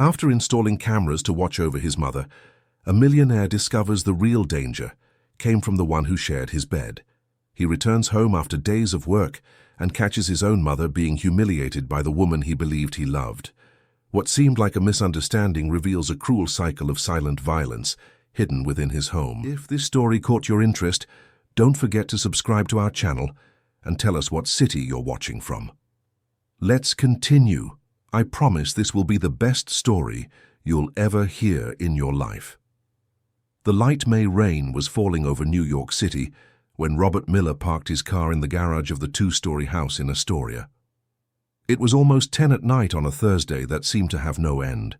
After installing cameras to watch over his mother, a millionaire discovers the real danger came from the one who shared his bed. He returns home after days of work and catches his own mother being humiliated by the woman he believed he loved. What seemed like a misunderstanding reveals a cruel cycle of silent violence hidden within his home. If this story caught your interest, don't forget to subscribe to our channel and tell us what city you're watching from. Let's continue. I promise this will be the best story you'll ever hear in your life. The light May rain was falling over New York City when Robert Miller parked his car in the garage of the two-story house in Astoria. It was almost 10 at night on a Thursday that seemed to have no end.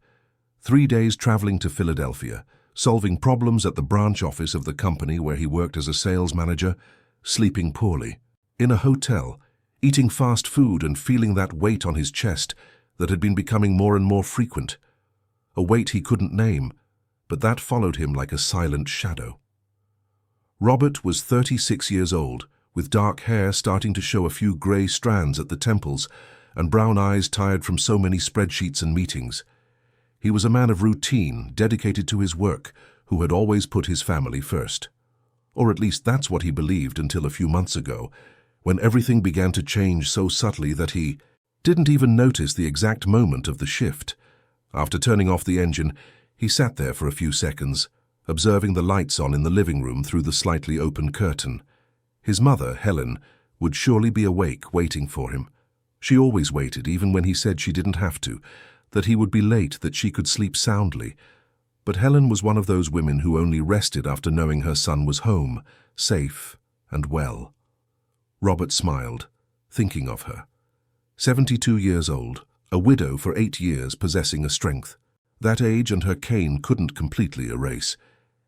3 days traveling to Philadelphia, solving problems at the branch office of the company where he worked as a sales manager, sleeping poorly, in a hotel, eating fast food and feeling that weight on his chest that had been becoming more and more frequent. A weight he couldn't name, but that followed him like a silent shadow. Robert was 36 years old, with dark hair starting to show a few grey strands at the temples and brown eyes tired from so many spreadsheets and meetings. He was a man of routine, dedicated to his work, who had always put his family first. Or at least that's what he believed until a few months ago, when everything began to change so subtly that he didn't even notice the exact moment of the shift. After turning off the engine, he sat there for a few seconds, observing the lights on in the living room through the slightly open curtain. His mother, Helen, would surely be awake waiting for him. She always waited, even when he said she didn't have to, that he would be late, that she could sleep soundly. But Helen was one of those women who only rested after knowing her son was home, safe and well. Robert smiled, thinking of her. 72 years old, a widow for 8 years, possessing a strength that age and her cane couldn't completely erase.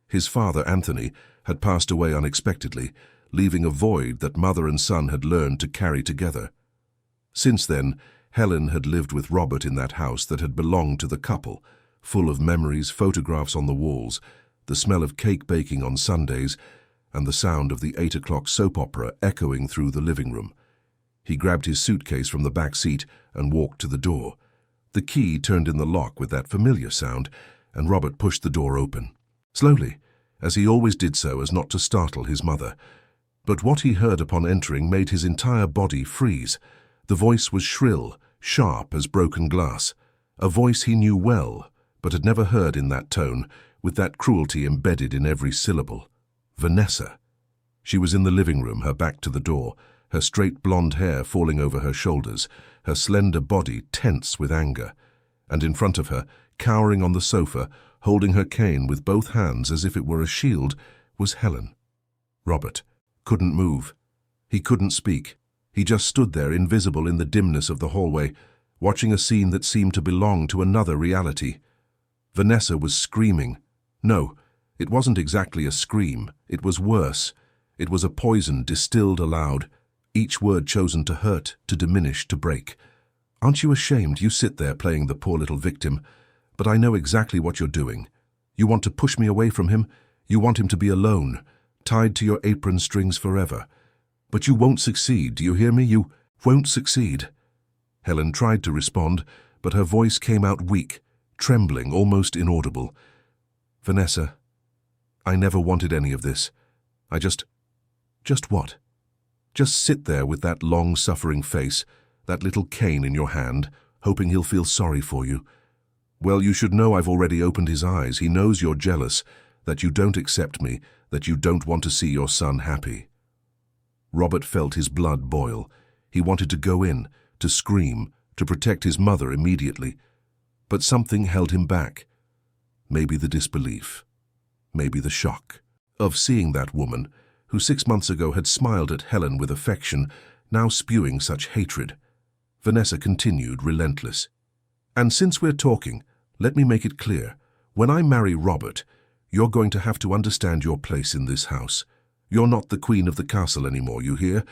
His father, Anthony, had passed away unexpectedly, leaving a void that mother and son had learned to carry together. Since then, Helen had lived with Robert in that house that had belonged to the couple, full of memories, photographs on the walls, the smell of cake baking on Sundays, and the sound of the 8 o'clock soap opera echoing through the living room. He grabbed his suitcase from the back seat and walked to the door. The key turned in the lock with that familiar sound, and Robert pushed the door open, slowly, as he always did so as not to startle his mother. But what he heard upon entering made his entire body freeze. The voice was shrill, sharp as broken glass, a voice he knew well, but had never heard in that tone, with that cruelty embedded in every syllable. Vanessa. She was in the living room, her back to the door, her straight blonde hair falling over her shoulders, her slender body tense with anger. And in front of her, cowering on the sofa, holding her cane with both hands as if it were a shield, was Helen. Robert couldn't move. He couldn't speak. He just stood there, invisible in the dimness of the hallway, watching a scene that seemed to belong to another reality. Vanessa was screaming. No, it wasn't exactly a scream. It was worse. It was a poison distilled aloud, each word chosen to hurt, to diminish, to break. Aren't you ashamed? You sit there playing the poor little victim, but I know exactly what you're doing. You want to push me away from him. You want him to be alone, tied to your apron strings forever. But you won't succeed, do you hear me? You won't succeed. Helen tried to respond, but her voice came out weak, trembling, almost inaudible. Vanessa, I never wanted any of this. I just what? Just sit there with that long, suffering face, that little cane in your hand, hoping he'll feel sorry for you. Well, you should know I've already opened his eyes. He knows you're jealous, that you don't accept me, that you don't want to see your son happy. Robert felt his blood boil. He wanted to go in, to scream, to protect his mother immediately. But something held him back. Maybe the disbelief. Maybe the shock of seeing that woman, who 6 months ago had smiled at Helen with affection, now spewing such hatred. Vanessa continued, relentless. And since we're talking, let me make it clear. When I marry Robert, you're going to have to understand your place in this house. You're not the queen of the castle anymore, you hear?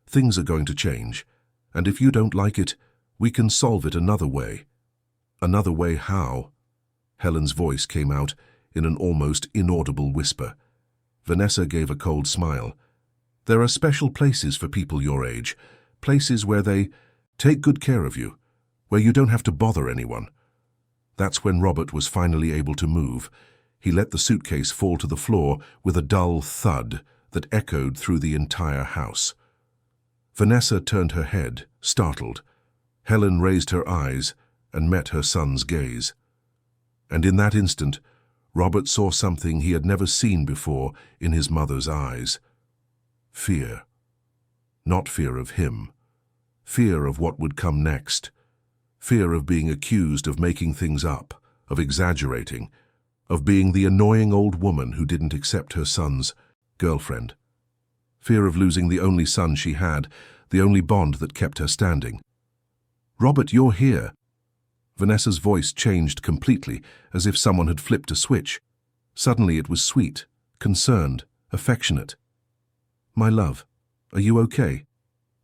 Things are going to change. And if you don't like it, we can solve it another way. Another way how? Helen's voice came out in an almost inaudible whisper. Vanessa gave a cold smile. There are special places for people your age, places where they take good care of you, where you don't have to bother anyone. That's when Robert was finally able to move. He let the suitcase fall to the floor with a dull thud that echoed through the entire house. Vanessa turned her head, startled. Helen raised her eyes and met her son's gaze. And in that instant, Robert saw something he had never seen before in his mother's eyes. Fear. Not fear of him. Fear of what would come next. Fear of being accused of making things up, of exaggerating, of being the annoying old woman who didn't accept her son's girlfriend. Fear of losing the only son she had, the only bond that kept her standing. "Robert, you're here." Vanessa's voice changed completely, as if someone had flipped a switch. Suddenly it was sweet, concerned, affectionate. "My love, are you okay?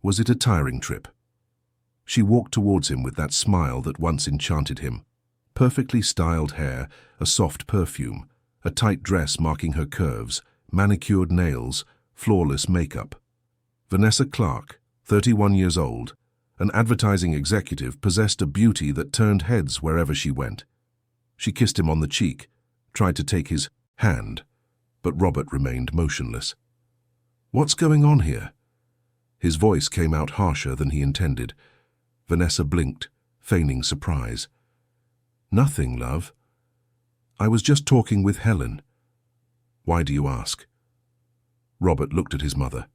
Was it a tiring trip?" She walked towards him with that smile that once enchanted him. Perfectly styled hair, a soft perfume, a tight dress marking her curves, manicured nails, flawless makeup. Vanessa Clark, 31 years old, an advertising executive, possessed a beauty that turned heads wherever she went. She kissed him on the cheek, tried to take his hand, but Robert remained motionless. "What's going on here?" His voice came out harsher than he intended. Vanessa blinked, feigning surprise. "Nothing, love. I was just talking with Helen." "Why do you ask?" Robert looked at his mother.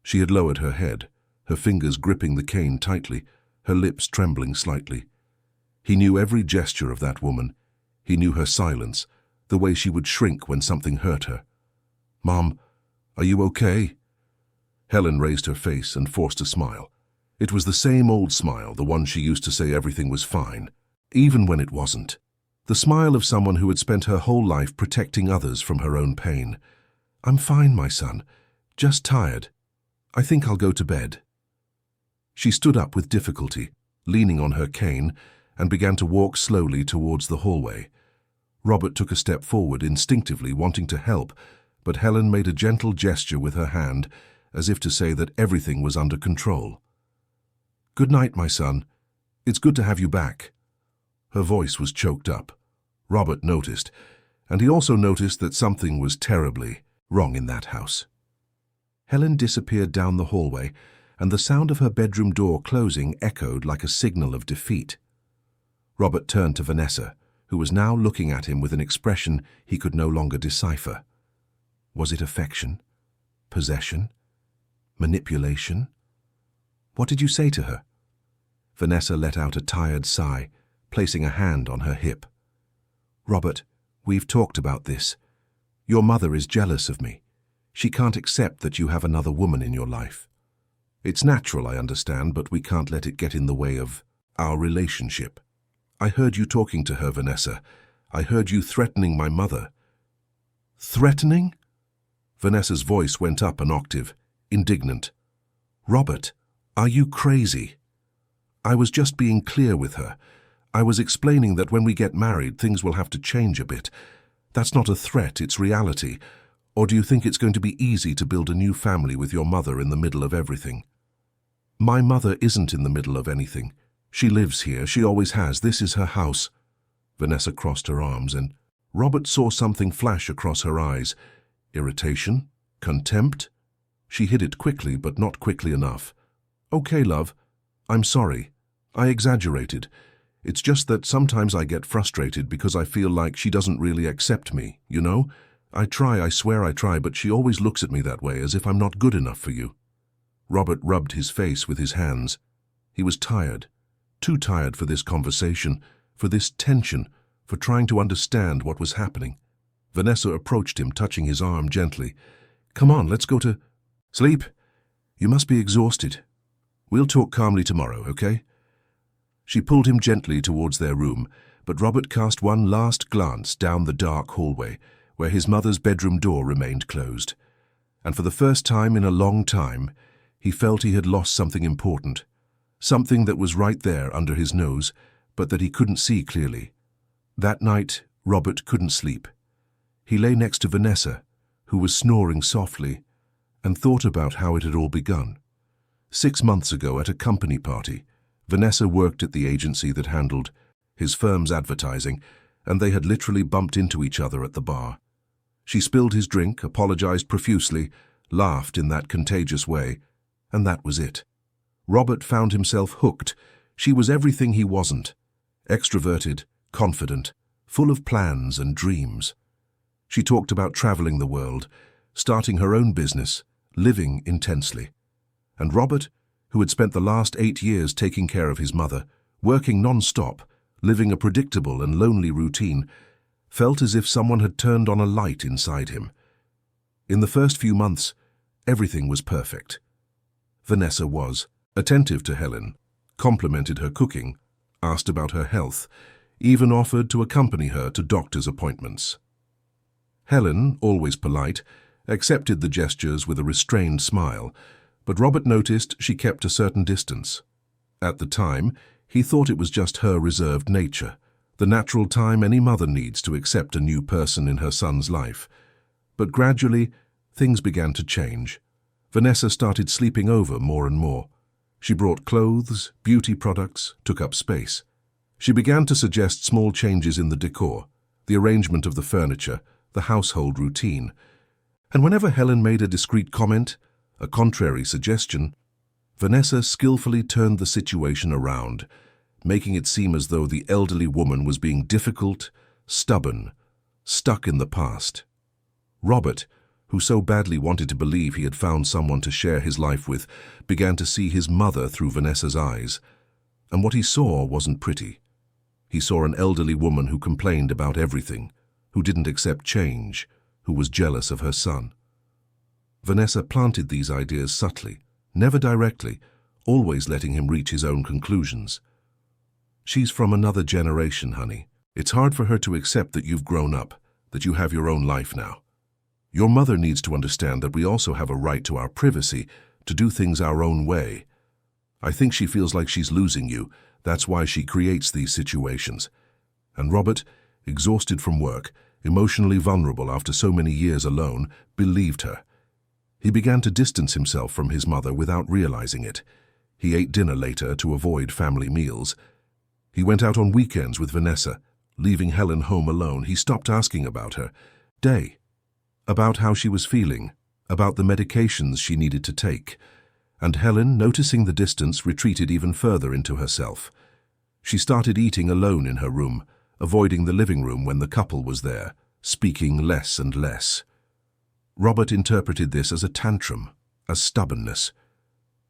She had lowered her head, her fingers gripping the cane tightly, her lips trembling slightly. He knew every gesture of that woman. He knew her silence, the way she would shrink when something hurt her. "Mom, are you okay?" Helen raised her face and forced a smile. It was the same old smile, the one she used to say everything was fine, even when it wasn't. The smile of someone who had spent her whole life protecting others from her own pain. "I'm fine, my son. Just tired. I think I'll go to bed." She stood up with difficulty, leaning on her cane, and began to walk slowly towards the hallway. Robert took a step forward, instinctively wanting to help, but Helen made a gentle gesture with her hand, as if to say that everything was under control. "Good night, my son. It's good to have you back." Her voice was choked up. Robert noticed, and he also noticed that something was terribly wrong in that house. Helen disappeared down the hallway, and the sound of her bedroom door closing echoed like a signal of defeat. Robert turned to Vanessa, who was now looking at him with an expression he could no longer decipher. Was it affection? Possession? Manipulation? "What did you say to her?" Vanessa let out a tired sigh, placing a hand on her hip. "Robert, we've talked about this. Your mother is jealous of me. She can't accept that you have another woman in your life. It's natural, I understand, but we can't let it get in the way of our relationship. I heard you talking to her, Vanessa. I heard you threatening my mother." "Threatening?" Vanessa's voice went up an octave, indignant. "Robert, are you crazy? I was just being clear with her. I was explaining that when we get married, things will have to change a bit. That's not a threat, it's reality. Or do you think it's going to be easy to build a new family with your mother in the middle of everything?" "My mother isn't in the middle of anything. She lives here, she always has. This is her house." Vanessa crossed her arms, and Robert saw something flash across her eyes. Irritation? Contempt? She hid it quickly, but not quickly enough. "Okay, love. I'm sorry. I exaggerated. It's just that sometimes I get frustrated because I feel like she doesn't really accept me, you know? I try, I swear I try, but she always looks at me that way, as if I'm not good enough for you." Robert rubbed his face with his hands. He was tired. Too tired for this conversation, for this tension, for trying to understand what was happening. Vanessa approached him, touching his arm gently. "Come on, let's go to sleep. You must be exhausted. We'll talk calmly tomorrow, okay?" She pulled him gently towards their room, but Robert cast one last glance down the dark hallway, where his mother's bedroom door remained closed. And for the first time in a long time, he felt he had lost something important, something that was right there under his nose, but that he couldn't see clearly. That night, Robert couldn't sleep. He lay next to Vanessa, who was snoring softly, and thought about how it had all begun. 6 months ago at a company party, Vanessa worked at the agency that handled his firm's advertising, and they had literally bumped into each other at the bar. She spilled his drink, apologized profusely, laughed in that contagious way, and that was it. Robert found himself hooked. She was everything he wasn't. Extroverted, confident, full of plans and dreams. She talked about traveling the world, starting her own business, living intensely. And Robert, who had spent the last 8 years taking care of his mother, working non-stop, living a predictable and lonely routine, felt as if someone had turned on a light inside him. In the first few months, everything was perfect. Vanessa was attentive to Helen, complimented her cooking, asked about her health, even offered to accompany her to doctor's appointments. Helen, always polite, accepted the gestures with a restrained smile, but Robert noticed she kept a certain distance. At the time, he thought it was just her reserved nature, the natural time any mother needs to accept a new person in her son's life. But gradually, things began to change. Vanessa started sleeping over more and more. She brought clothes, beauty products, took up space. She began to suggest small changes in the decor, the arrangement of the furniture, the household routine. And whenever Helen made a discreet comment, a contrary suggestion, Vanessa skillfully turned the situation around, making it seem as though the elderly woman was being difficult, stubborn, stuck in the past. Robert, who so badly wanted to believe he had found someone to share his life with, began to see his mother through Vanessa's eyes. And what he saw wasn't pretty. He saw an elderly woman who complained about everything, who didn't accept change, who was jealous of her son. Vanessa planted these ideas subtly, never directly, always letting him reach his own conclusions. "She's from another generation, honey. It's hard for her to accept that you've grown up, that you have your own life now. Your mother needs to understand that we also have a right to our privacy, to do things our own way. I think she feels like she's losing you. That's why she creates these situations." And Robert, exhausted from work, emotionally vulnerable after so many years alone, believed her. He began to distance himself from his mother without realizing it. He ate dinner later to avoid family meals. He went out on weekends with Vanessa, leaving Helen home alone. He stopped asking about her day, about how she was feeling, about the medications she needed to take. And Helen, noticing the distance, retreated even further into herself. She started eating alone in her room, avoiding the living room when the couple was there, speaking less and less. Robert interpreted this as a tantrum, as stubbornness.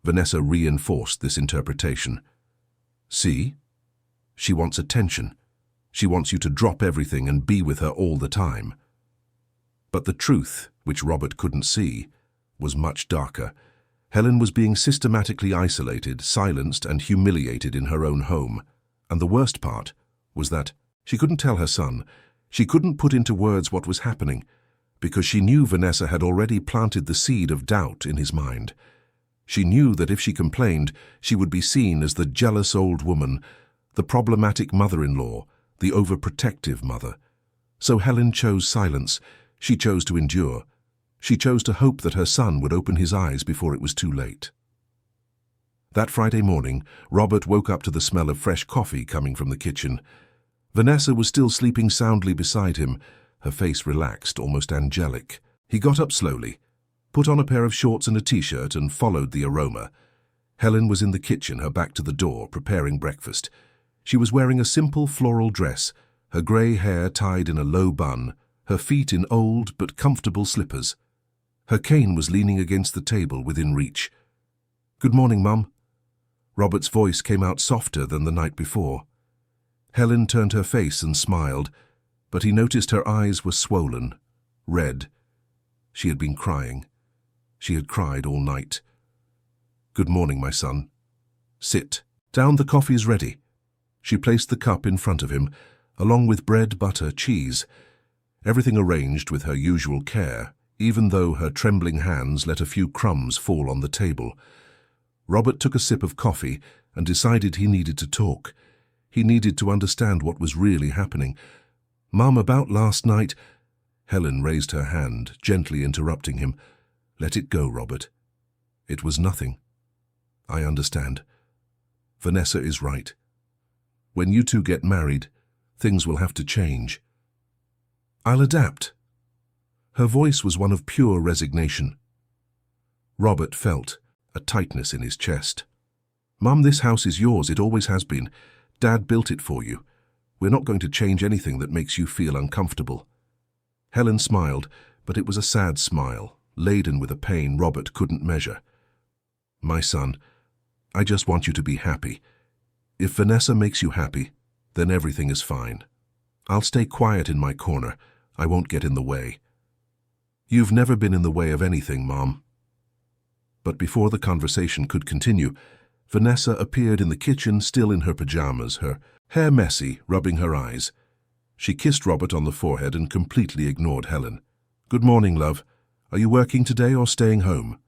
Vanessa reinforced this interpretation. "See? She wants attention. She wants you to drop everything and be with her all the time." But the truth, which Robert couldn't see, was much darker. Helen was being systematically isolated, silenced, and humiliated in her own home. And the worst part was that she couldn't tell her son. She couldn't put into words what was happening, because she knew Vanessa had already planted the seed of doubt in his mind. She knew that if she complained, she would be seen as the jealous old woman, the problematic mother-in-law, the overprotective mother. So Helen chose silence. She chose to endure. She chose to hope that her son would open his eyes before it was too late. That Friday morning, Robert woke up to the smell of fresh coffee coming from the kitchen. Vanessa was still sleeping soundly beside him, her face relaxed, almost angelic. He got up slowly, put on a pair of shorts and a t-shirt, and followed the aroma. Helen was in the kitchen, her back to the door, preparing breakfast. She was wearing a simple floral dress, her grey hair tied in a low bun, her feet in old but comfortable slippers. Her cane was leaning against the table within reach. "Good morning, Mum." Robert's voice came out softer than the night before. Helen turned her face and smiled, but he noticed her eyes were swollen, red. She had been crying. She had cried all night. "Good morning, my son. Sit down, the coffee's ready." She placed the cup in front of him, along with bread, butter, cheese, everything arranged with her usual care, even though her trembling hands let a few crumbs fall on the table. Robert took a sip of coffee and decided he needed to talk. He needed to understand what was really happening. "Mum, about last night—" Helen raised her hand, gently interrupting him. "Let it go, Robert. It was nothing. I understand. Vanessa is right. When you two get married, things will have to change. I'll adapt. Her voice was one of pure resignation. Robert felt a tightness in his chest. Mum, this house is yours. It always has been. Dad built it for you. We're not going to change anything that makes you feel uncomfortable. Helen smiled, but it was a sad smile, laden with a pain Robert couldn't measure. My son, I just want you to be happy. If Vanessa makes you happy, then everything is fine. I'll stay quiet in my corner. I won't get in the way. You've never been in the way of anything, Mom. But before the conversation could continue, Vanessa appeared in the kitchen, still in her pajamas, her hair messy, rubbing her eyes. She kissed Robert on the forehead and completely ignored Helen. Good morning, love. Are you working today or staying home?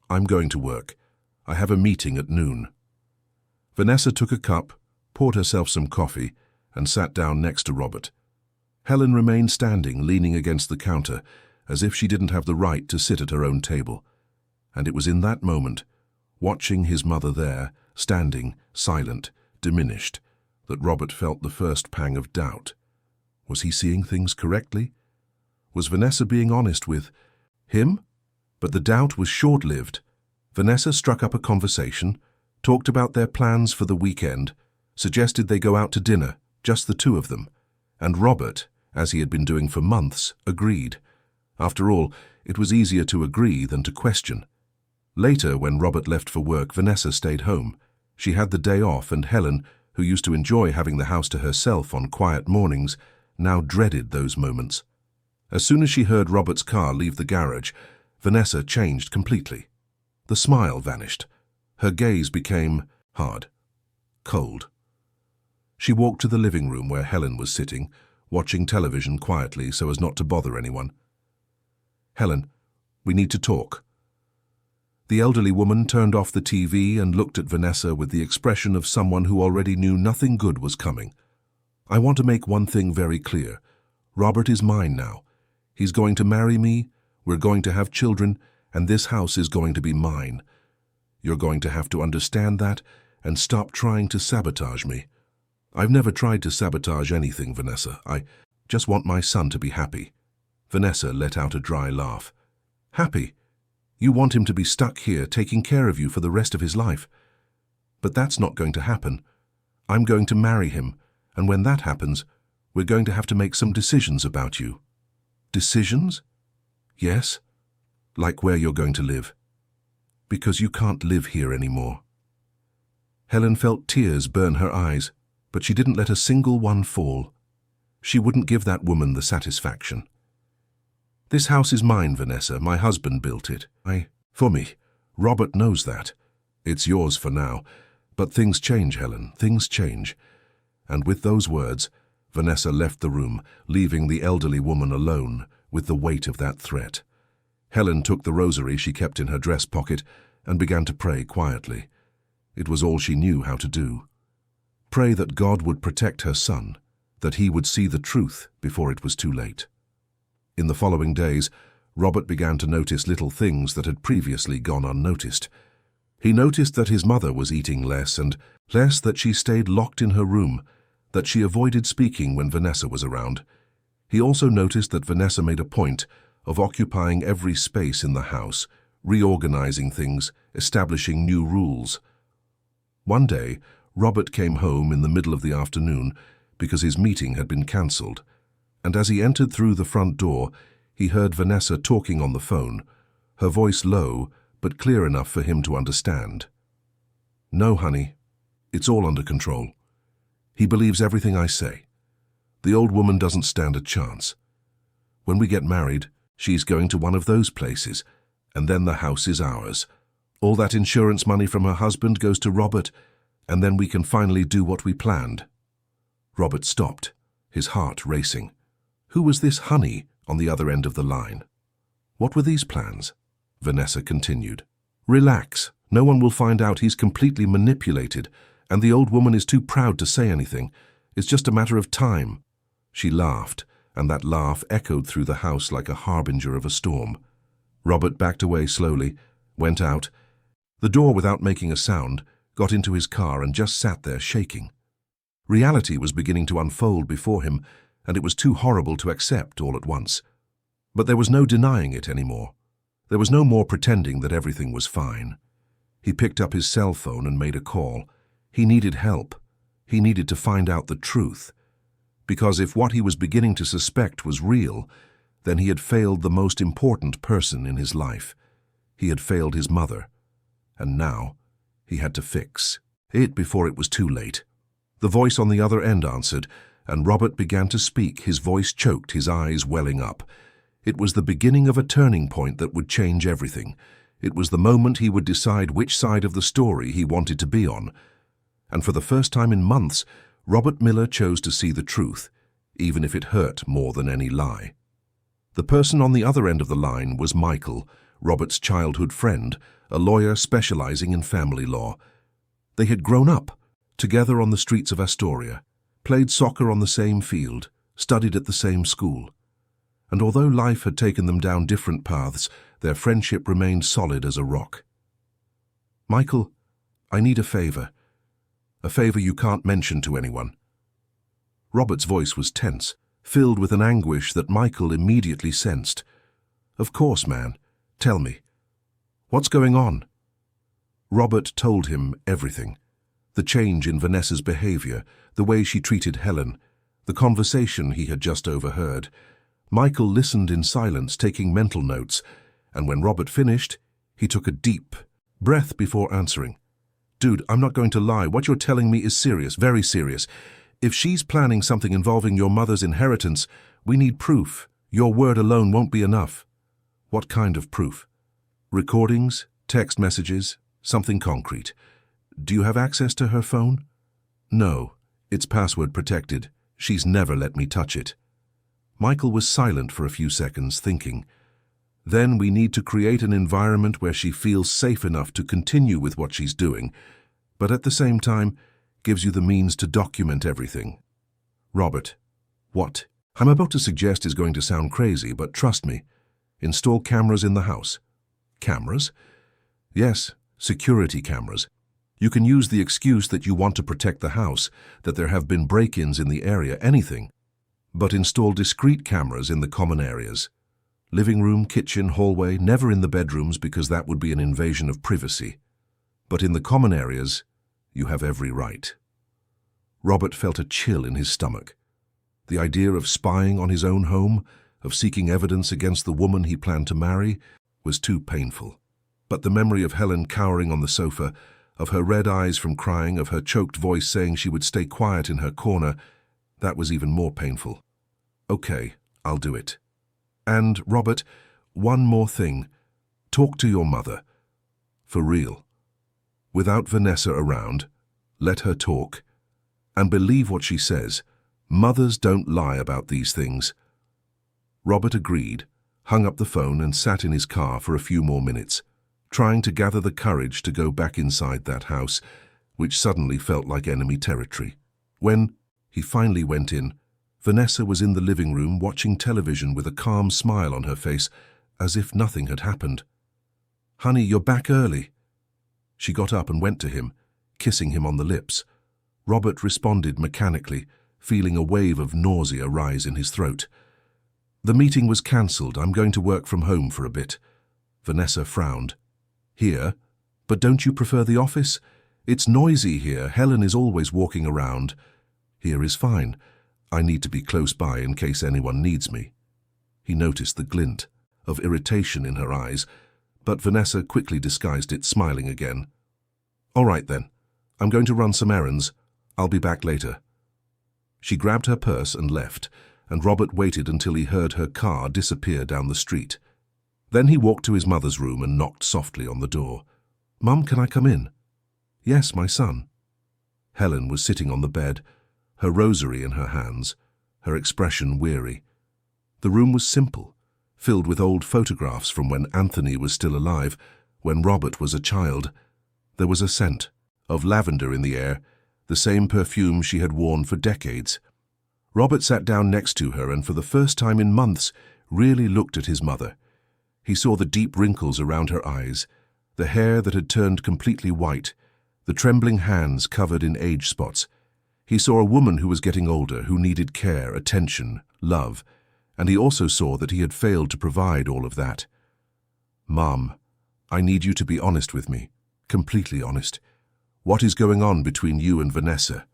I'm going to work. I have a meeting at noon. Vanessa took a cup, poured herself some coffee, and sat down next to Robert. Helen remained standing, leaning against the counter, as if she didn't have the right to sit at her own table. And it was in that moment, watching his mother there, standing, silent, diminished, that Robert felt the first pang of doubt. Was he seeing things correctly? Was Vanessa being honest with him? But the doubt was short-lived. Vanessa struck up a conversation, talked about their plans for the weekend, suggested they go out to dinner, just the two of them. And Robert, as he had been doing for months, agreed. After all, it was easier to agree than to question. Later, when Robert left for work, Vanessa stayed home. She had the day off, and Helen, who used to enjoy having the house to herself on quiet mornings, now dreaded those moments. As soon as she heard Robert's car leave the garage, Vanessa changed completely. The smile vanished. Her gaze became hard, cold. She walked to the living room where Helen was sitting, watching television quietly so as not to bother anyone. Helen, we need to talk. The elderly woman turned off the TV and looked at Vanessa with the expression of someone who already knew nothing good was coming. I want to make one thing very clear. Robert is mine now. He's going to marry me, we're going to have children, and this house is going to be mine. You're going to have to understand that and stop trying to sabotage me. I've never tried to sabotage anything, Vanessa. I just want my son to be happy. Vanessa let out a dry laugh. Happy? You want him to be stuck here taking care of you for the rest of his life. But that's not going to happen. I'm going to marry him, and when that happens, we're going to have to make some decisions about you. Decisions? Yes. Like where you're going to live. Because you can't live here anymore. Helen felt tears burn her eyes, but she didn't let a single one fall. She wouldn't give that woman the satisfaction. This house is mine, Vanessa. My husband built it. For me. Robert knows that. It's yours for now. But things change, Helen. Things change. And with those words, Vanessa left the room, leaving the elderly woman alone with the weight of that threat. Helen took the rosary she kept in her dress pocket and began to pray quietly. It was all she knew how to do. Pray that God would protect her son, that he would see the truth before it was too late. In the following days, Robert began to notice little things that had previously gone unnoticed. He noticed that his mother was eating less and less, that she stayed locked in her room, that she avoided speaking when Vanessa was around. He also noticed that Vanessa made a point of occupying every space in the house, reorganizing things, establishing new rules. One day, Robert came home in the middle of the afternoon because his meeting had been cancelled, and as he entered through the front door, he heard Vanessa talking on the phone, her voice low but clear enough for him to understand. No, honey, it's all under control. He believes everything I say. The old woman doesn't stand a chance. When we get married, she's going to one of those places, and then the house is ours. All that insurance money from her husband goes to Robert, and then we can finally do what we planned. Robert stopped, his heart racing. Who was this honey on the other end of the line? What were these plans? Vanessa continued. Relax. No one will find out. He's completely manipulated, and the old woman is too proud to say anything. It's just a matter of time. She laughed, and that laugh echoed through the house like a harbinger of a storm. Robert backed away slowly, went out. The door, without making a sound, got into his car and just sat there shaking. Reality was beginning to unfold before him, and it was too horrible to accept all at once. But there was no denying it anymore. There was no more pretending that everything was fine. He picked up his cell phone and made a call. He needed help. He needed to find out the truth. Because if what he was beginning to suspect was real, then he had failed the most important person in his life. He had failed his mother. And now, he had to fix it before it was too late. The voice on the other end answered, and Robert began to speak, his voice choked, his eyes welling up. It was the beginning of a turning point that would change everything. It was the moment he would decide which side of the story he wanted to be on. And for the first time in months, Robert Miller chose to see the truth, even if it hurt more than any lie. The person on the other end of the line was Michael, Robert's childhood friend, a lawyer specializing in family law. They had grown up, together on the streets of Astoria, played soccer on the same field, studied at the same school. And although life had taken them down different paths, their friendship remained solid as a rock. "Michael, I need a favor. A favor you can't mention to anyone." Robert's voice was tense, filled with an anguish that Michael immediately sensed. "Of course, man. Tell me. What's going on?" Robert told him everything. The change in Vanessa's behavior, the way she treated Helen, the conversation he had just overheard. Michael listened in silence, taking mental notes, and when Robert finished, he took a deep breath before answering. "Dude, I'm not going to lie. What you're telling me is serious, very serious. If she's planning something involving your mother's inheritance, we need proof. Your word alone won't be enough." "What kind of proof?" "Recordings, text messages, something concrete." "Do you have access to her phone?" "No, it's password protected. She's never let me touch it." Michael was silent for a few seconds, thinking. "Then we need to create an environment where she feels safe enough to continue with what she's doing, but at the same time gives you the means to document everything." "Robert, what I'm about to suggest is going to sound crazy, but trust me. Install cameras in the house." "Cameras?" "Yes, security cameras. You can use the excuse that you want to protect the house, that there have been break-ins in the area, anything. But install discrete cameras in the common areas. Living room, kitchen, hallway, never in the bedrooms because that would be an invasion of privacy. But in the common areas, you have every right." Robert felt a chill in his stomach. The idea of spying on his own home, of seeking evidence against the woman he planned to marry, was too painful. But the memory of Helen cowering on the sofa, of her red eyes from crying, of her choked voice saying she would stay quiet in her corner, that was even more painful. "Okay, I'll do it. And, Robert, one more thing. Talk to your mother. For real. Without Vanessa around, let her talk. And believe what she says. Mothers don't lie about these things." Robert agreed, hung up the phone and sat in his car for a few more minutes, trying to gather the courage to go back inside that house, which suddenly felt like enemy territory. When he finally went in, Vanessa was in the living room watching television with a calm smile on her face, as if nothing had happened. "Honey, you're back early." She got up and went to him, kissing him on the lips. Robert responded mechanically, feeling a wave of nausea rise in his throat. "The meeting was cancelled. I'm going to work from home for a bit." Vanessa frowned. "Here? But don't you prefer the office? It's noisy here. Helen is always walking around." "Here is fine. I need to be close by in case anyone needs me." He noticed the glint of irritation in her eyes, but Vanessa quickly disguised it, smiling again. "All right then. I'm going to run some errands. I'll be back later." She grabbed her purse and left, and Robert waited until he heard her car disappear down the street. Then he walked to his mother's room and knocked softly on the door. "Mum, can I come in?" "Yes, my son." Helen was sitting on the bed, her rosary in her hands, her expression weary. The room was simple, filled with old photographs from when Anthony was still alive, when Robert was a child. There was a scent of lavender in the air, the same perfume she had worn for decades. Robert sat down next to her and for the first time in months really looked at his mother. He saw the deep wrinkles around her eyes, the hair that had turned completely white, the trembling hands covered in age spots. He saw a woman who was getting older, who needed care, attention, love, and he also saw that he had failed to provide all of that. "Mom, I need you to be honest with me, completely honest. What is going on between you and Vanessa?"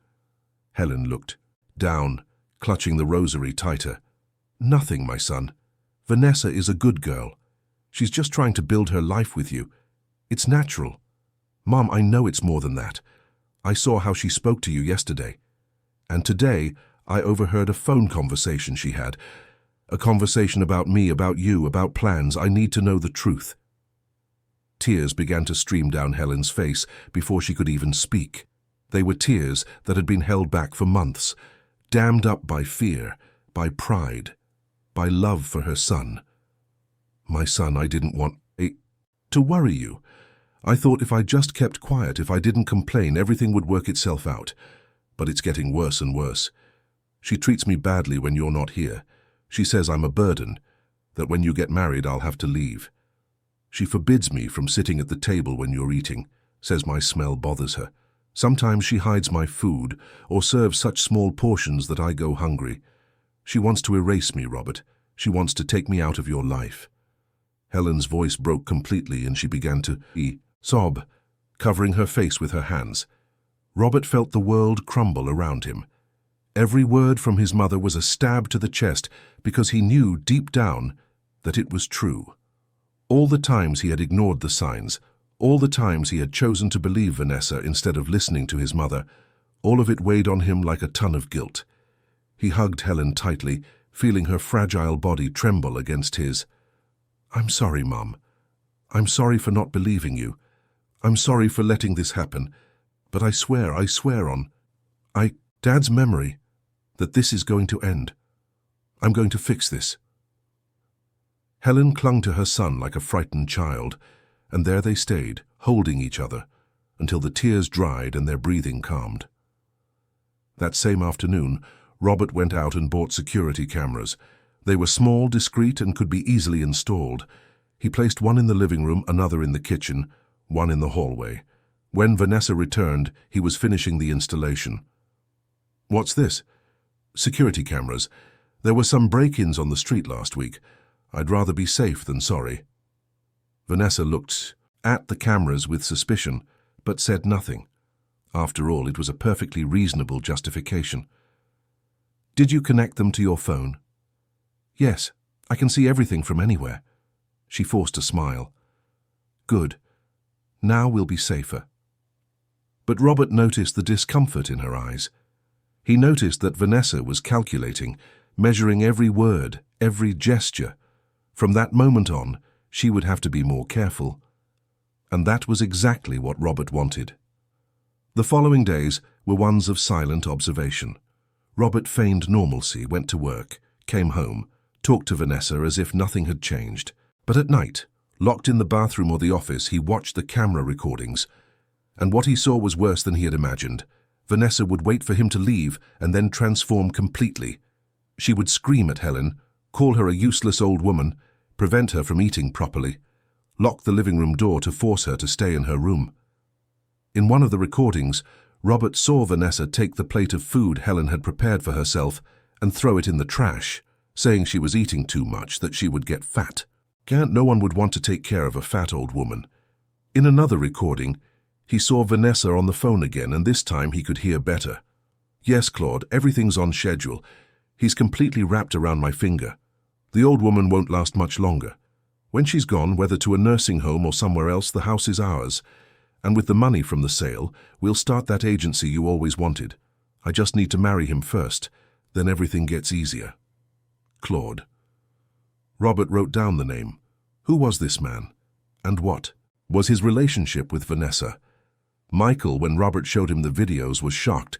Helen looked down, clutching the rosary tighter. "Nothing, my son. Vanessa is a good girl. She's just trying to build her life with you. It's natural. Mom, I know it's more than that. I saw how she spoke to you yesterday. And today, I overheard a phone conversation she had. A conversation about me, about you, about plans. I need to know the truth." Tears began to stream down Helen's face before she could even speak. They were tears that had been held back for months, dammed up by fear, by pride, by love for her son. "My son, I didn't want to worry you. I thought if I just kept quiet, if I didn't complain, everything would work itself out. But it's getting worse and worse. She treats me badly when you're not here. She says I'm a burden, that when you get married I'll have to leave. She forbids me from sitting at the table when you're eating, says my smell bothers her. Sometimes she hides my food or serves such small portions that I go hungry. She wants to erase me, Robert. She wants to take me out of your life." Helen's voice broke completely and she began to sob, covering her face with her hands. Robert felt the world crumble around him. Every word from his mother was a stab to the chest because he knew deep down that it was true. All the times he had ignored the signs, all the times he had chosen to believe Vanessa instead of listening to his mother, all of it weighed on him like a ton of guilt. He hugged Helen tightly, feeling her fragile body tremble against his. "I'm sorry, Mom. I'm sorry for not believing you. I'm sorry for letting this happen. But I swear on Dad's memory, that this is going to end. I'm going to fix this." Helen clung to her son like a frightened child, and there they stayed, holding each other, until the tears dried and their breathing calmed. That same afternoon, Robert went out and bought security cameras. They were small, discreet, and could be easily installed. He placed one in the living room, another in the kitchen, one in the hallway. When Vanessa returned, he was finishing the installation. "What's this?" "Security cameras. There were some break-ins on the street last week. I'd rather be safe than sorry." Vanessa looked at the cameras with suspicion, but said nothing. After all, it was a perfectly reasonable justification. "Did you connect them to your phone?" "Yes, I can see everything from anywhere." She forced a smile. "Good. Now we'll be safer." But Robert noticed the discomfort in her eyes. He noticed that Vanessa was calculating, measuring every word, every gesture. From that moment on, she would have to be more careful. And that was exactly what Robert wanted. The following days were ones of silent observation. Robert feigned normalcy, went to work, came home, talked to Vanessa as if nothing had changed. But at night, locked in the bathroom or the office, he watched the camera recordings. And what he saw was worse than he had imagined. Vanessa would wait for him to leave and then transform completely. She would scream at Helen, call her a useless old woman, prevent her from eating properly, lock the living room door to force her to stay in her room. In one of the recordings, Robert saw Vanessa take the plate of food Helen had prepared for herself and throw it in the trash, saying she was eating too much, that she would get fat. No one would want to take care of a fat old woman. In another recording, he saw Vanessa on the phone again, and this time he could hear better. "Yes, Claude, everything's on schedule. He's completely wrapped around my finger. The old woman won't last much longer. When she's gone, whether to a nursing home or somewhere else, the house is ours. And with the money from the sale, we'll start that agency you always wanted. I just need to marry him first, then everything gets easier. Claude." Robert wrote down the name. Who was this man? And what was his relationship with Vanessa? Michael, when Robert showed him the videos, was shocked.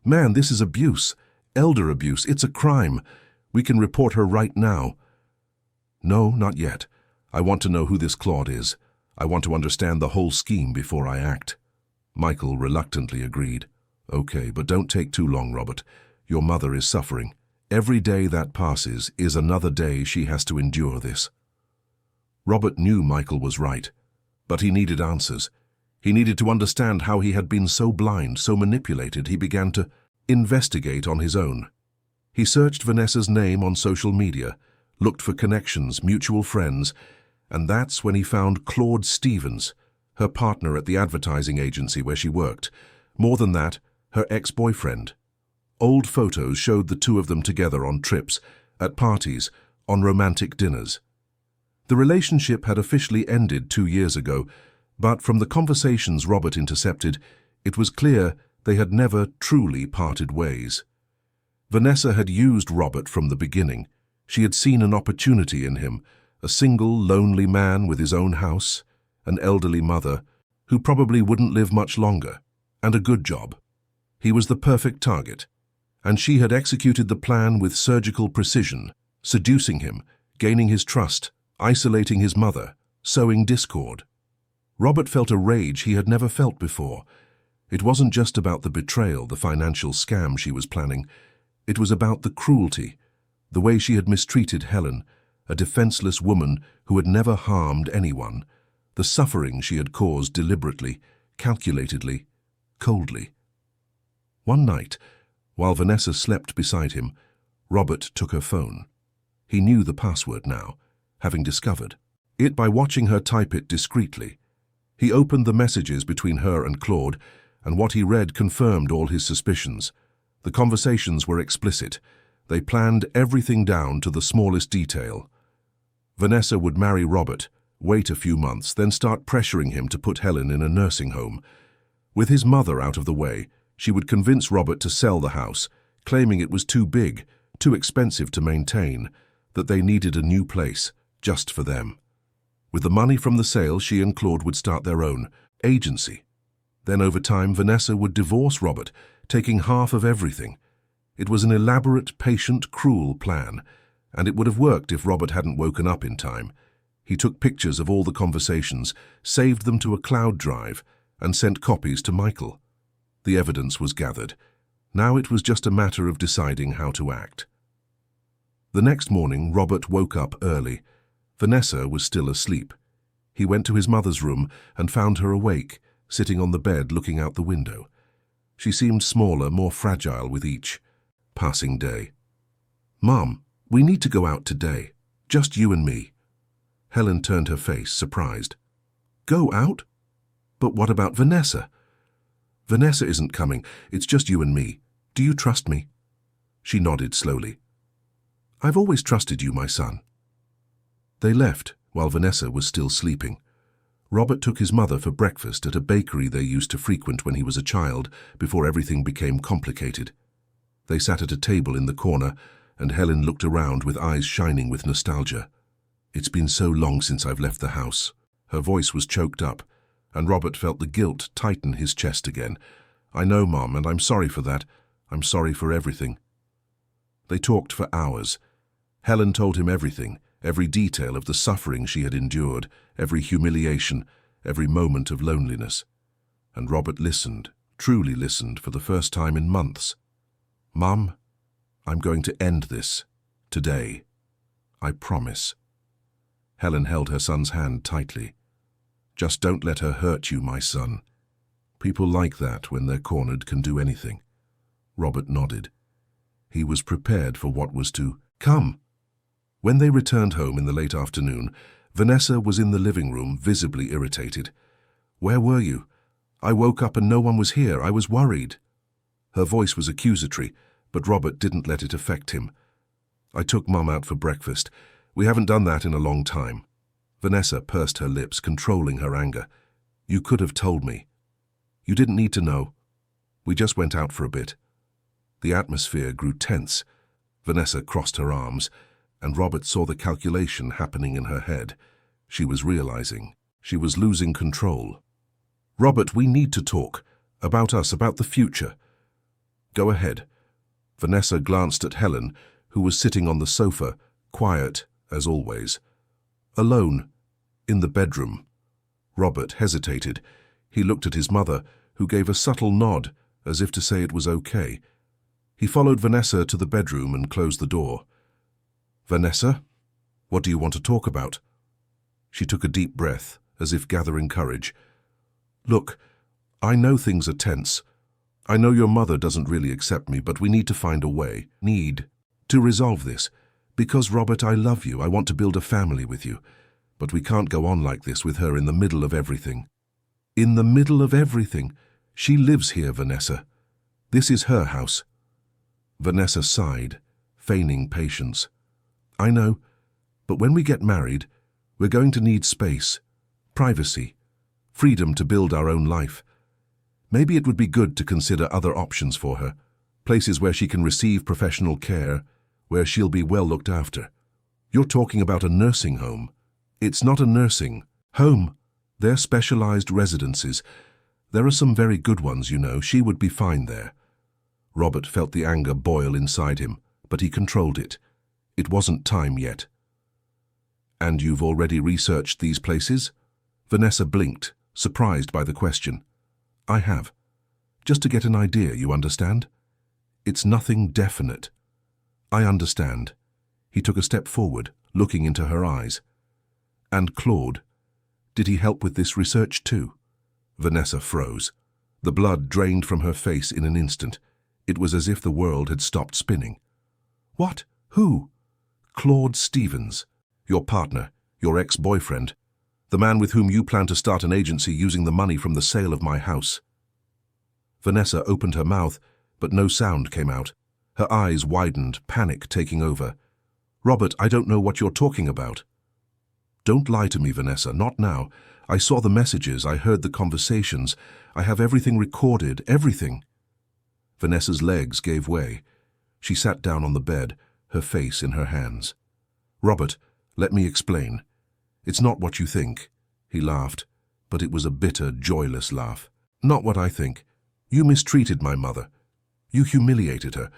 "Man, this is abuse. Elder abuse. It's a crime. We can report her right now." "No, not yet. I want to know who this Claude is. I want to understand the whole scheme before I act." Michael reluctantly agreed. "Okay, but don't take too long, Robert. Your mother is suffering. Every day that passes is another day she has to endure this." Robert knew Michael was right, but he needed answers. He needed to understand how he had been so blind, so manipulated. He began to investigate on his own. He searched Vanessa's name on social media, looked for connections, mutual friends, and that's when he found Claude Stevens, her partner at the advertising agency where she worked. More than that, her ex-boyfriend. Old photos showed the two of them together on trips, at parties, on romantic dinners. The relationship had officially ended 2 years ago, but from the conversations Robert intercepted, it was clear they had never truly parted ways. Vanessa had used Robert from the beginning. She had seen an opportunity in him, a single, lonely man with his own house, an elderly mother, who probably wouldn't live much longer, and a good job. He was the perfect target, and she had executed the plan with surgical precision, seducing him, gaining his trust, isolating his mother, sowing discord. Robert felt a rage he had never felt before. It wasn't just about the betrayal, the financial scam she was planning. It was about the cruelty, the way she had mistreated Helen, a defenseless woman who had never harmed anyone, the suffering she had caused deliberately, calculatedly, coldly. One night, while Vanessa slept beside him, Robert took her phone. He knew the password now, having discovered it by watching her type it discreetly. He opened the messages between her and Claude, and what he read confirmed all his suspicions. The conversations were explicit. They planned everything down to the smallest detail. Vanessa would marry Robert, wait a few months, then start pressuring him to put Helen in a nursing home. With his mother out of the way, she would convince Robert to sell the house, claiming it was too big, too expensive to maintain, that they needed a new place, just for them. With the money from the sale, she and Claude would start their own agency. Then over time, Vanessa would divorce Robert, taking half of everything. It was an elaborate, patient, cruel plan, and it would have worked if Robert hadn't woken up in time. He took pictures of all the conversations, saved them to a cloud drive, and sent copies to Michael. The evidence was gathered. Now it was just a matter of deciding how to act. The next morning, Robert woke up early. Vanessa was still asleep. He went to his mother's room and found her awake, sitting on the bed looking out the window. She seemed smaller, more fragile with each passing day. "Mom, we need to go out today. Just you and me." Helen turned her face, surprised. "Go out? But what about Vanessa?" "Vanessa isn't coming. It's just you and me. Do you trust me?" She nodded slowly. "I've always trusted you, my son." They left while Vanessa was still sleeping. Robert took his mother for breakfast at a bakery they used to frequent when he was a child, before everything became complicated. They sat at a table in the corner, and Helen looked around with eyes shining with nostalgia. "It's been so long since I've left the house." Her voice was choked up, and Robert felt the guilt tighten his chest again. "I know, Mom, and I'm sorry for that. I'm sorry for everything." They talked for hours. Helen told him everything, every detail of the suffering she had endured, every humiliation, every moment of loneliness. And Robert listened, truly listened, for the first time in months. "Mom, I'm going to end this. Today. I promise." Helen held her son's hand tightly. "Just don't let her hurt you, my son. People like that, when they're cornered, can do anything." Robert nodded. He was prepared for what was to come. When they returned home in the late afternoon, Vanessa was in the living room, visibly irritated. "Where were you? I woke up and no one was here. I was worried." Her voice was accusatory, but Robert didn't let it affect him. "I took Mum out for breakfast. We haven't done that in a long time." Vanessa pursed her lips, controlling her anger. "You could have told me. You didn't need to know. We just went out for a bit." The atmosphere grew tense. Vanessa crossed her arms, and Robert saw the calculation happening in her head. She was realizing. She was losing control. "Robert, we need to talk. About us, about the future." "Go ahead." Vanessa glanced at Helen, who was sitting on the sofa, quiet, as always. Alone, in the bedroom. Robert hesitated. He looked at his mother, who gave a subtle nod, as if to say it was okay. He followed Vanessa to the bedroom and closed the door. "Vanessa, what do you want to talk about?" She took a deep breath, as if gathering courage. "Look, I know things are tense. I know your mother doesn't really accept me, but we need to find a way. Need to resolve this. Because, Robert, I love you. I want to build a family with you. But we can't go on like this with her in the middle of everything. In the middle of everything? She lives here, Vanessa. This is her house. Vanessa sighed, feigning patience. I know, but when we get married, we're going to need space, privacy, freedom to build our own life. Maybe it would be good to consider other options for her, places where she can receive professional care, where she'll be well looked after. You're talking about a nursing home. It's not a nursing home. They're specialized residences. There are some very good ones, you know. She would be fine there. Robert felt the anger boil inside him, but he controlled it. It wasn't time yet. And you've already researched these places? Vanessa blinked, surprised by the question. I have. Just to get an idea, you understand? It's nothing definite. I understand. He took a step forward, looking into her eyes. And Claude, did he help with this research too? Vanessa froze. The blood drained from her face in an instant. It was as if the world had stopped spinning. What? Who? Claude Stevens, your partner, your ex-boyfriend, the man with whom you plan to start an agency using the money from the sale of my house. Vanessa opened her mouth, but no sound came out. Her eyes widened, panic taking over. Robert, I don't know what you're talking about. Don't lie to me, Vanessa, not now. I saw the messages, I heard the conversations. I have everything recorded, everything. Vanessa's legs gave way. She sat down on the bed, her face in her hands. Robert, let me explain. It's not what you think. He laughed, but it was a bitter, joyless laugh. Not what I think. You mistreated my mother. You humiliated her.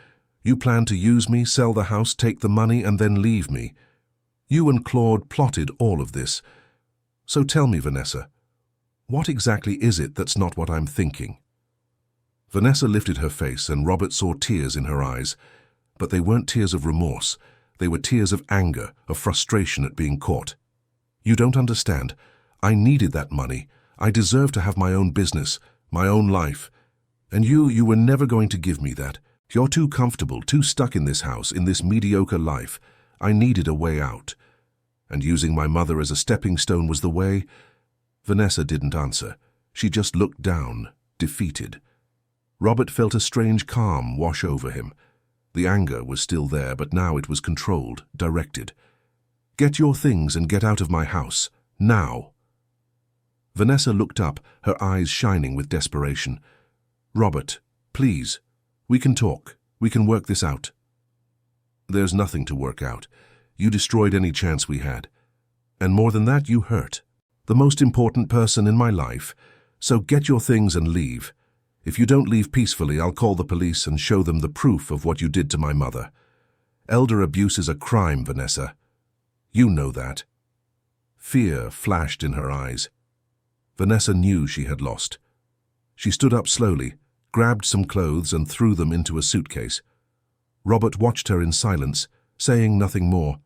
You planned to use me, sell the house, take the money, and then leave me. You and Claude plotted all of this. So tell me, Vanessa, what exactly is it that's not what I'm thinking? Vanessa lifted her face, and Robert saw tears in her eyes. But they weren't tears of remorse. They were tears of anger, of frustration at being caught. You don't understand. I needed that money. I deserve to have my own business, my own life. And you were never going to give me that. You're too comfortable, too stuck in this house, in this mediocre life. I needed a way out. And using my mother as a stepping stone was the way? Vanessa didn't answer. She just looked down, defeated. Robert felt a strange calm wash over him. The anger was still there, but now it was controlled, directed. Get your things and get out of my house, now. Vanessa looked up, her eyes shining with desperation. Robert, please, we can talk. We can work this out. There's nothing to work out. You destroyed any chance we had. And more than that, you hurt the most important person in my life. So get your things and leave. If you don't leave peacefully, I'll call the police and show them the proof of what you did to my mother. Elder abuse is a crime, Vanessa. You know that. Fear flashed in her eyes. Vanessa knew she had lost. She stood up slowly, grabbed some clothes and threw them into a suitcase. Robert watched her in silence, saying nothing more.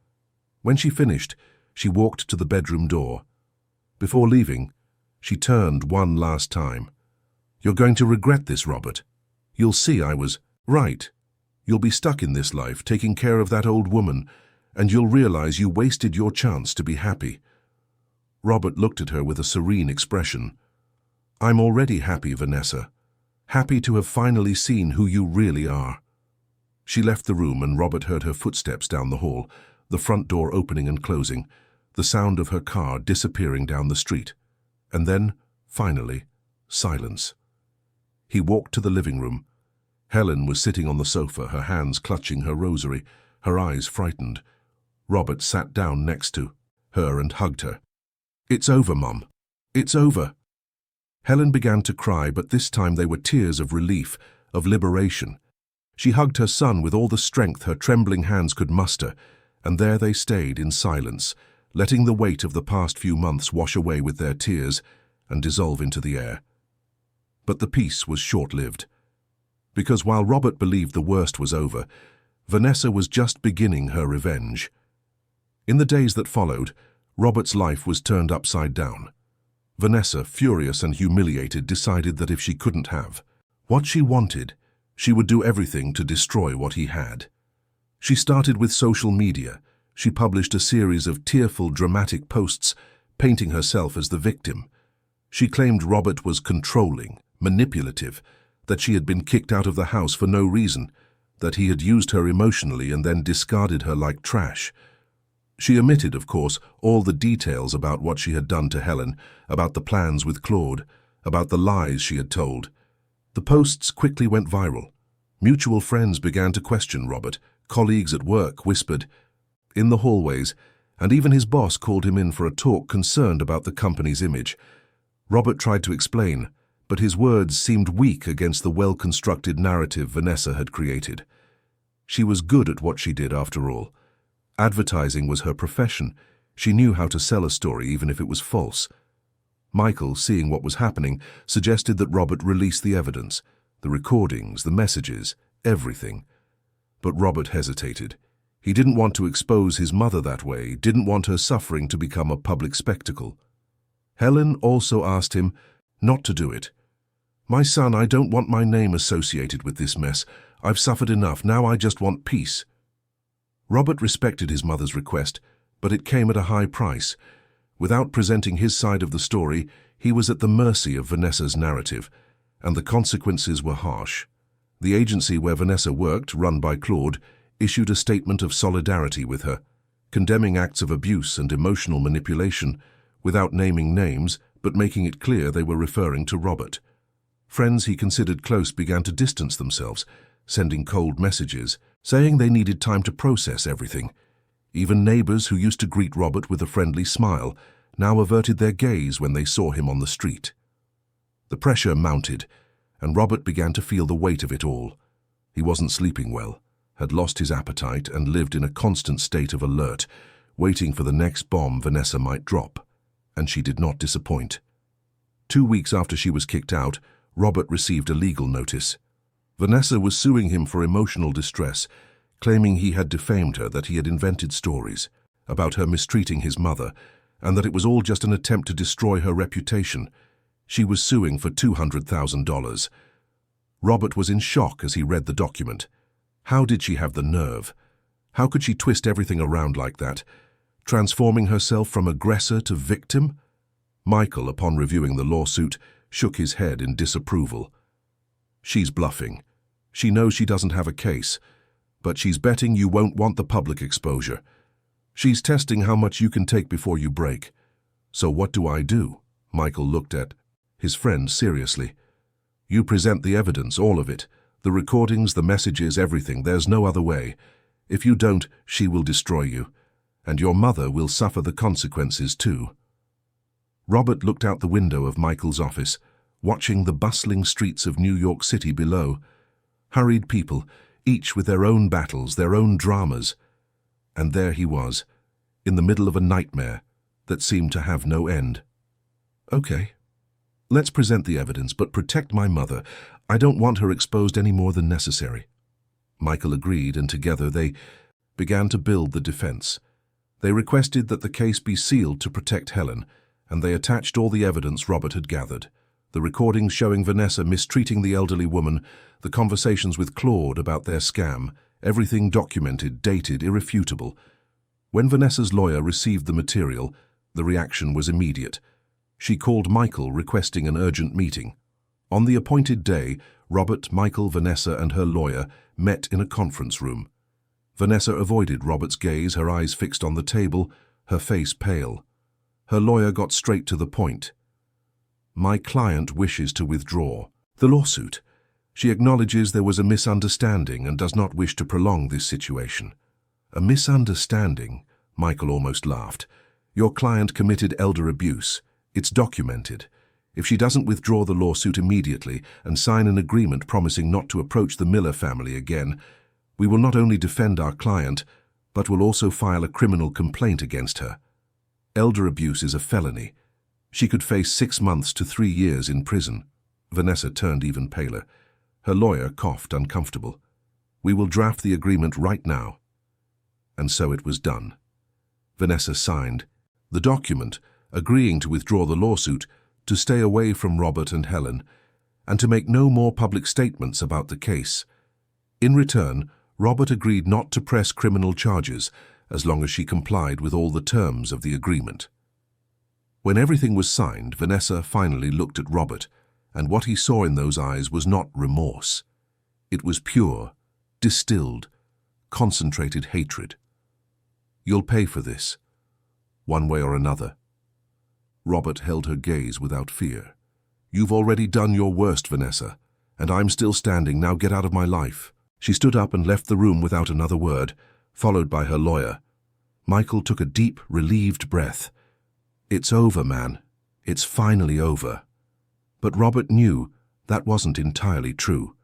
When she finished, she walked to the bedroom door. Before leaving, she turned one last time. You're going to regret this, Robert. You'll see I was right. You'll be stuck in this life, taking care of that old woman, and you'll realize you wasted your chance to be happy. Robert looked at her with a serene expression. I'm already happy, Vanessa. Happy to have finally seen who you really are. She left the room and Robert heard her footsteps down the hall, the front door opening and closing, the sound of her car disappearing down the street. And then, finally, silence. He walked to the living room. Helen was sitting on the sofa, her hands clutching her rosary, her eyes frightened. Robert sat down next to her and hugged her. It's over, Mum. It's over. Helen began to cry, but this time they were tears of relief, of liberation. She hugged her son with all the strength her trembling hands could muster, and there they stayed in silence, letting the weight of the past few months wash away with their tears and dissolve into the air. But the peace was short-lived, because while Robert believed the worst was over, Vanessa was just beginning her revenge. In the days that followed, Robert's life was turned upside down. Vanessa, furious and humiliated, decided that if she couldn't have What she wanted, she would do everything to destroy what he had. She started with social media. She published a series of tearful, dramatic posts, painting herself as the victim. She claimed Robert was controlling, manipulative, that she had been kicked out of the house for no reason, that he had used her emotionally and then discarded her like trash. She omitted, of course, all the details about what she had done to Helen, about the plans with Claude, about the lies she had told. The posts quickly went viral. Mutual friends began to question Robert. Colleagues at work whispered, in the hallways, and even his boss called him in for a talk concerned about the company's image. Robert tried to explain, but his words seemed weak against the well-constructed narrative Vanessa had created. She was good at what she did, after all. Advertising was her profession. She knew how to sell a story even if it was false. Michael, seeing what was happening, suggested that Robert release the evidence, the recordings, the messages, everything. But Robert hesitated. He didn't want to expose his mother that way, didn't want her suffering to become a public spectacle. Helen also asked him not to do it. "My son, I don't want my name associated with this mess. I've suffered enough, now I just want peace." Robert respected his mother's request, but it came at a high price. Without presenting his side of the story, he was at the mercy of Vanessa's narrative, and the consequences were harsh. The agency where Vanessa worked, run by Claude, issued a statement of solidarity with her, condemning acts of abuse and emotional manipulation, without naming names, but making it clear they were referring to Robert. Friends he considered close began to distance themselves, sending cold messages, saying they needed time to process everything. Even neighbors who used to greet Robert with a friendly smile now averted their gaze when they saw him on the street. The pressure mounted, and Robert began to feel the weight of it all. He wasn't sleeping well, had lost his appetite, and lived in a constant state of alert, waiting for the next bomb Vanessa might drop. And she did not disappoint. 2 weeks after she was kicked out, Robert received a legal notice. Vanessa was suing him for emotional distress, claiming he had defamed her, that he had invented stories about her mistreating his mother, and that it was all just an attempt to destroy her reputation. She was suing for $200,000. Robert was in shock as he read the document. How did she have the nerve? How could she twist everything around like that, transforming herself from aggressor to victim? Michael, upon reviewing the lawsuit, shook his head in disapproval. "She's bluffing. She knows she doesn't have a case, but she's betting you won't want the public exposure. She's testing how much you can take before you break. So what do I do?" Michael looked at his friend seriously. "You present the evidence, all of it. The recordings, the messages, everything. There's no other way. If you don't, she will destroy you. And your mother will suffer the consequences too." Robert looked out the window of Michael's office, watching the bustling streets of New York City below. Hurried people, each with their own battles, their own dramas. And there he was, in the middle of a nightmare that seemed to have no end. "Okay, let's present the evidence, but protect my mother. I don't want her exposed any more than necessary." Michael agreed, and together they began to build the defense. They requested that the case be sealed to protect Helen, and they attached all the evidence Robert had gathered. The recordings showing Vanessa mistreating the elderly woman, the conversations with Claude about their scam, everything documented, dated, irrefutable. When Vanessa's lawyer received the material, the reaction was immediate. She called Michael, requesting an urgent meeting. On the appointed day, Robert, Michael, Vanessa, and her lawyer met in a conference room. Vanessa avoided Robert's gaze, her eyes fixed on the table, her face pale. Her lawyer got straight to the point. "My client wishes to withdraw the lawsuit. She acknowledges there was a misunderstanding and does not wish to prolong this situation." "A misunderstanding?" Michael almost laughed. "Your client committed elder abuse. It's documented. If she doesn't withdraw the lawsuit immediately and sign an agreement promising not to approach the Miller family again, we will not only defend our client, but will also file a criminal complaint against her. Elder abuse is a felony. She could face 6 months to 3 years in prison." Vanessa turned even paler. Her lawyer coughed, uncomfortable. "We will draft the agreement right now." And so it was done. Vanessa signed the document, agreeing to withdraw the lawsuit, to stay away from Robert and Helen, and to make no more public statements about the case. In return, Robert agreed not to press criminal charges as long as she complied with all the terms of the agreement. When everything was signed, Vanessa finally looked at Robert, and what he saw in those eyes was not remorse. It was pure, distilled, concentrated hatred. "You'll pay for this, one way or another." Robert held her gaze without fear. "You've already done your worst, Vanessa, and I'm still standing. Now get out of my life." She stood up and left the room without another word, followed by her lawyer. Michael took a deep, relieved breath. "It's over, man. It's finally over." But Robert knew that wasn't entirely true,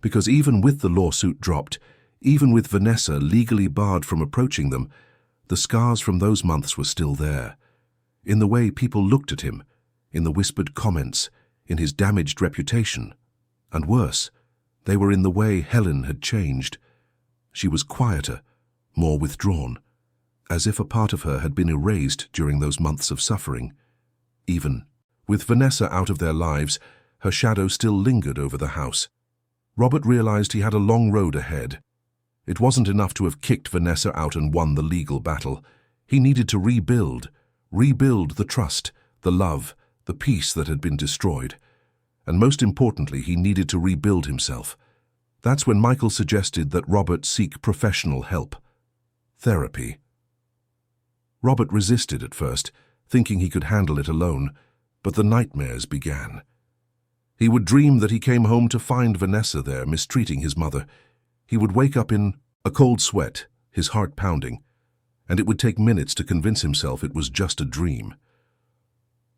because even with the lawsuit dropped, even with Vanessa legally barred from approaching them, the scars from those months were still there. In the way people looked at him, in the whispered comments, in his damaged reputation. And worse, they were in the way Helen had changed. She was quieter, more withdrawn, as if a part of her had been erased during those months of suffering. Even with Vanessa out of their lives, her shadow still lingered over the house. Robert realized he had a long road ahead. It wasn't enough to have kicked Vanessa out and won the legal battle. He needed to rebuild the trust, the love, the peace that had been destroyed. And most importantly, he needed to rebuild himself. That's when Michael suggested that Robert seek professional help. Therapy. Robert resisted at first, thinking he could handle it alone, but the nightmares began. He would dream that he came home to find Vanessa there, mistreating his mother. He would wake up in a cold sweat, his heart pounding, and it would take minutes to convince himself it was just a dream.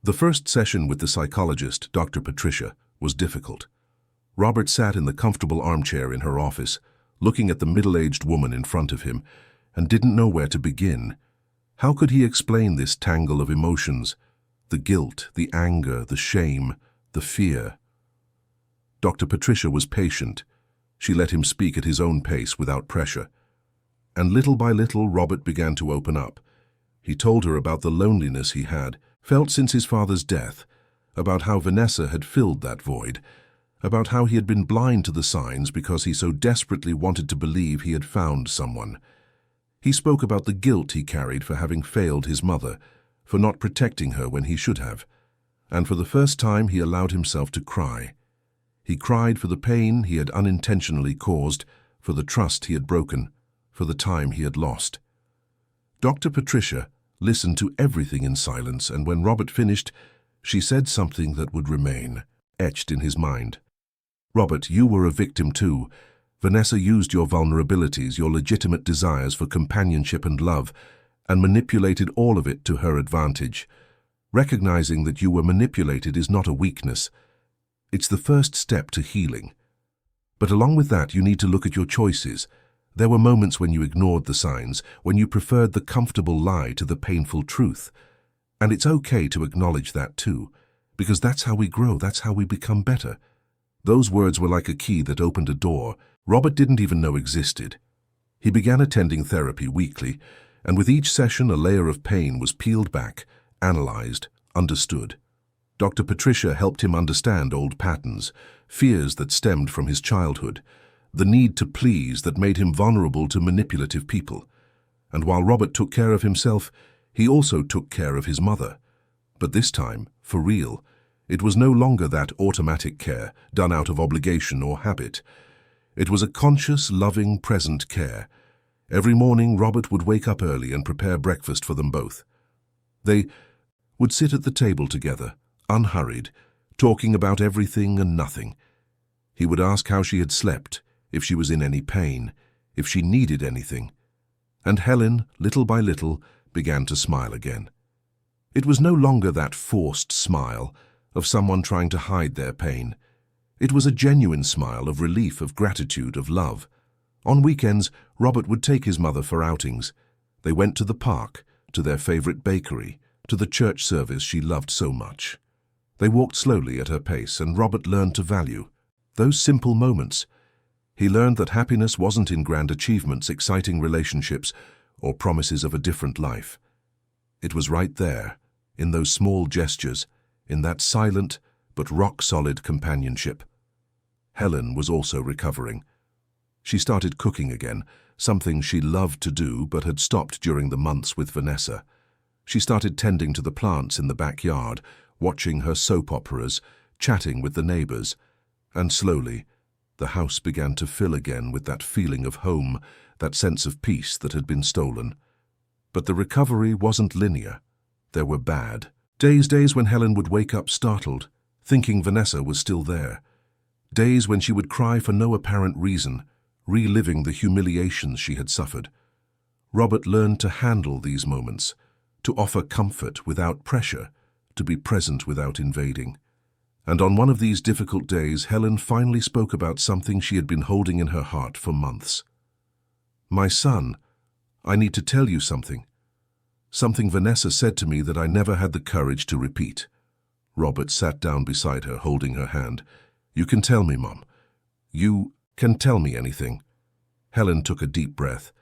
The first session with the psychologist, Dr. Patricia, was difficult. Robert sat in the comfortable armchair in her office, looking at the middle-aged woman in front of him, and didn't know where to begin. How could he explain this tangle of emotions? The guilt, the anger, the shame, the fear. Dr. Patricia was patient. She let him speak at his own pace without pressure. And little by little, Robert began to open up. He told her about the loneliness he had felt since his father's death, about how Vanessa had filled that void, about how he had been blind to the signs because he so desperately wanted to believe he had found someone. He spoke about the guilt he carried for having failed his mother, for not protecting her when he should have. And for the first time, he allowed himself to cry. He cried for the pain he had unintentionally caused, for the trust he had broken, for the time he had lost. Dr. Patricia listened to everything in silence, and when Robert finished, she said something that would remain, etched in his mind. "Robert, you were a victim too. Vanessa used your vulnerabilities, your legitimate desires for companionship and love, and manipulated all of it to her advantage. Recognizing that you were manipulated is not a weakness. It's the first step to healing. But along with that, you need to look at your choices. There were moments when you ignored the signs, when you preferred the comfortable lie to the painful truth. And it's okay to acknowledge that too, because that's how we grow, that's how we become better." Those words were like a key that opened a door Robert didn't even know existed. He began attending therapy weekly, and with each session a layer of pain was peeled back, analyzed, understood. Dr. Patricia helped him understand old patterns, fears that stemmed from his childhood, the need to please that made him vulnerable to manipulative people. And while Robert took care of himself, he also took care of his mother. But this time, for real, it was no longer that automatic care done out of obligation or habit. It was a conscious, loving, present care. Every morning, Robert would wake up early and prepare breakfast for them both. They would sit at the table together, unhurried, talking about everything and nothing. He would ask how she had slept, if she was in any pain, if she needed anything. And Helen, little by little, began to smile again. It was no longer that forced smile of someone trying to hide their pain. It was a genuine smile of relief, of gratitude, of love. On weekends, Robert would take his mother for outings. They went to the park, to their favorite bakery, to the church service she loved so much. They walked slowly at her pace, and Robert learned to value those simple moments. He learned that happiness wasn't in grand achievements, exciting relationships, or promises of a different life. It was right there, in those small gestures, in that silent but rock-solid companionship. Helen was also recovering. She started cooking again, something she loved to do but had stopped during the months with Vanessa. She started tending to the plants in the backyard, watching her soap operas, chatting with the neighbors, and slowly, the house began to fill again with that feeling of home, that sense of peace that had been stolen. But the recovery wasn't linear. There were bad days when Helen would wake up startled, thinking Vanessa was still there. Days when she would cry for no apparent reason, reliving the humiliations she had suffered. Robert learned to handle these moments, to offer comfort without pressure, to be present without invading. And on one of these difficult days, Helen finally spoke about something she had been holding in her heart for months. "My son, I need to tell you something. Something Vanessa said to me that I never had the courage to repeat." Robert sat down beside her, holding her hand. "You can tell me, Mom. You can tell me anything." Helen took a deep breath.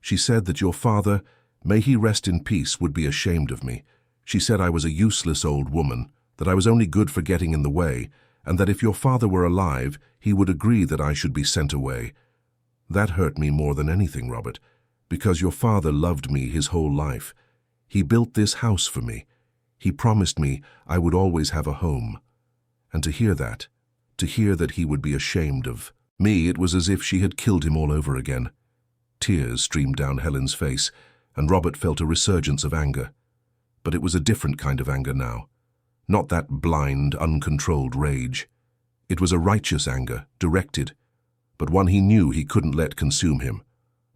"She said that your father, may he rest in peace, would be ashamed of me. She said I was a useless old woman, that I was only good for getting in the way, and that if your father were alive, he would agree that I should be sent away. That hurt me more than anything, Robert, because your father loved me his whole life. He built this house for me. He promised me I would always have a home. And to hear that he would be ashamed of me, it was as if she had killed him all over again." Tears streamed down Helen's face, and Robert felt a resurgence of anger. But it was a different kind of anger now. Not that blind, uncontrolled rage. It was a righteous anger, directed, but one he knew he couldn't let consume him.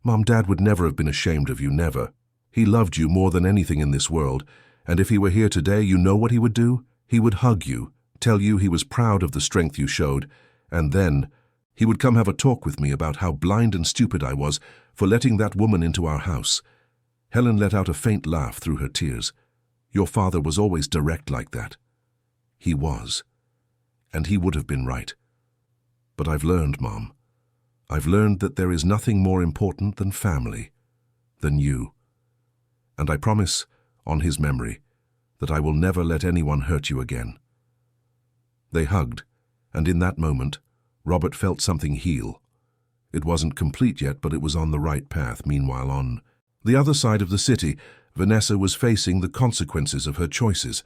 "Mom, Dad would never have been ashamed of you, never. He loved you more than anything in this world, and if he were here today, you know what he would do? He would hug you, tell you he was proud of the strength you showed, and then he would come have a talk with me about how blind and stupid I was for letting that woman into our house." Helen let out a faint laugh through her tears. "Your father was always direct like that." "He was. And he would have been right. But I've learned, Mom. I've learned that there is nothing more important than family, than you. And I promise, on his memory, that I will never let anyone hurt you again." They hugged, and in that moment, Robert felt something heal. It wasn't complete yet, but it was on the right path. Meanwhile, on the other side of the city, Vanessa was facing the consequences of her choices.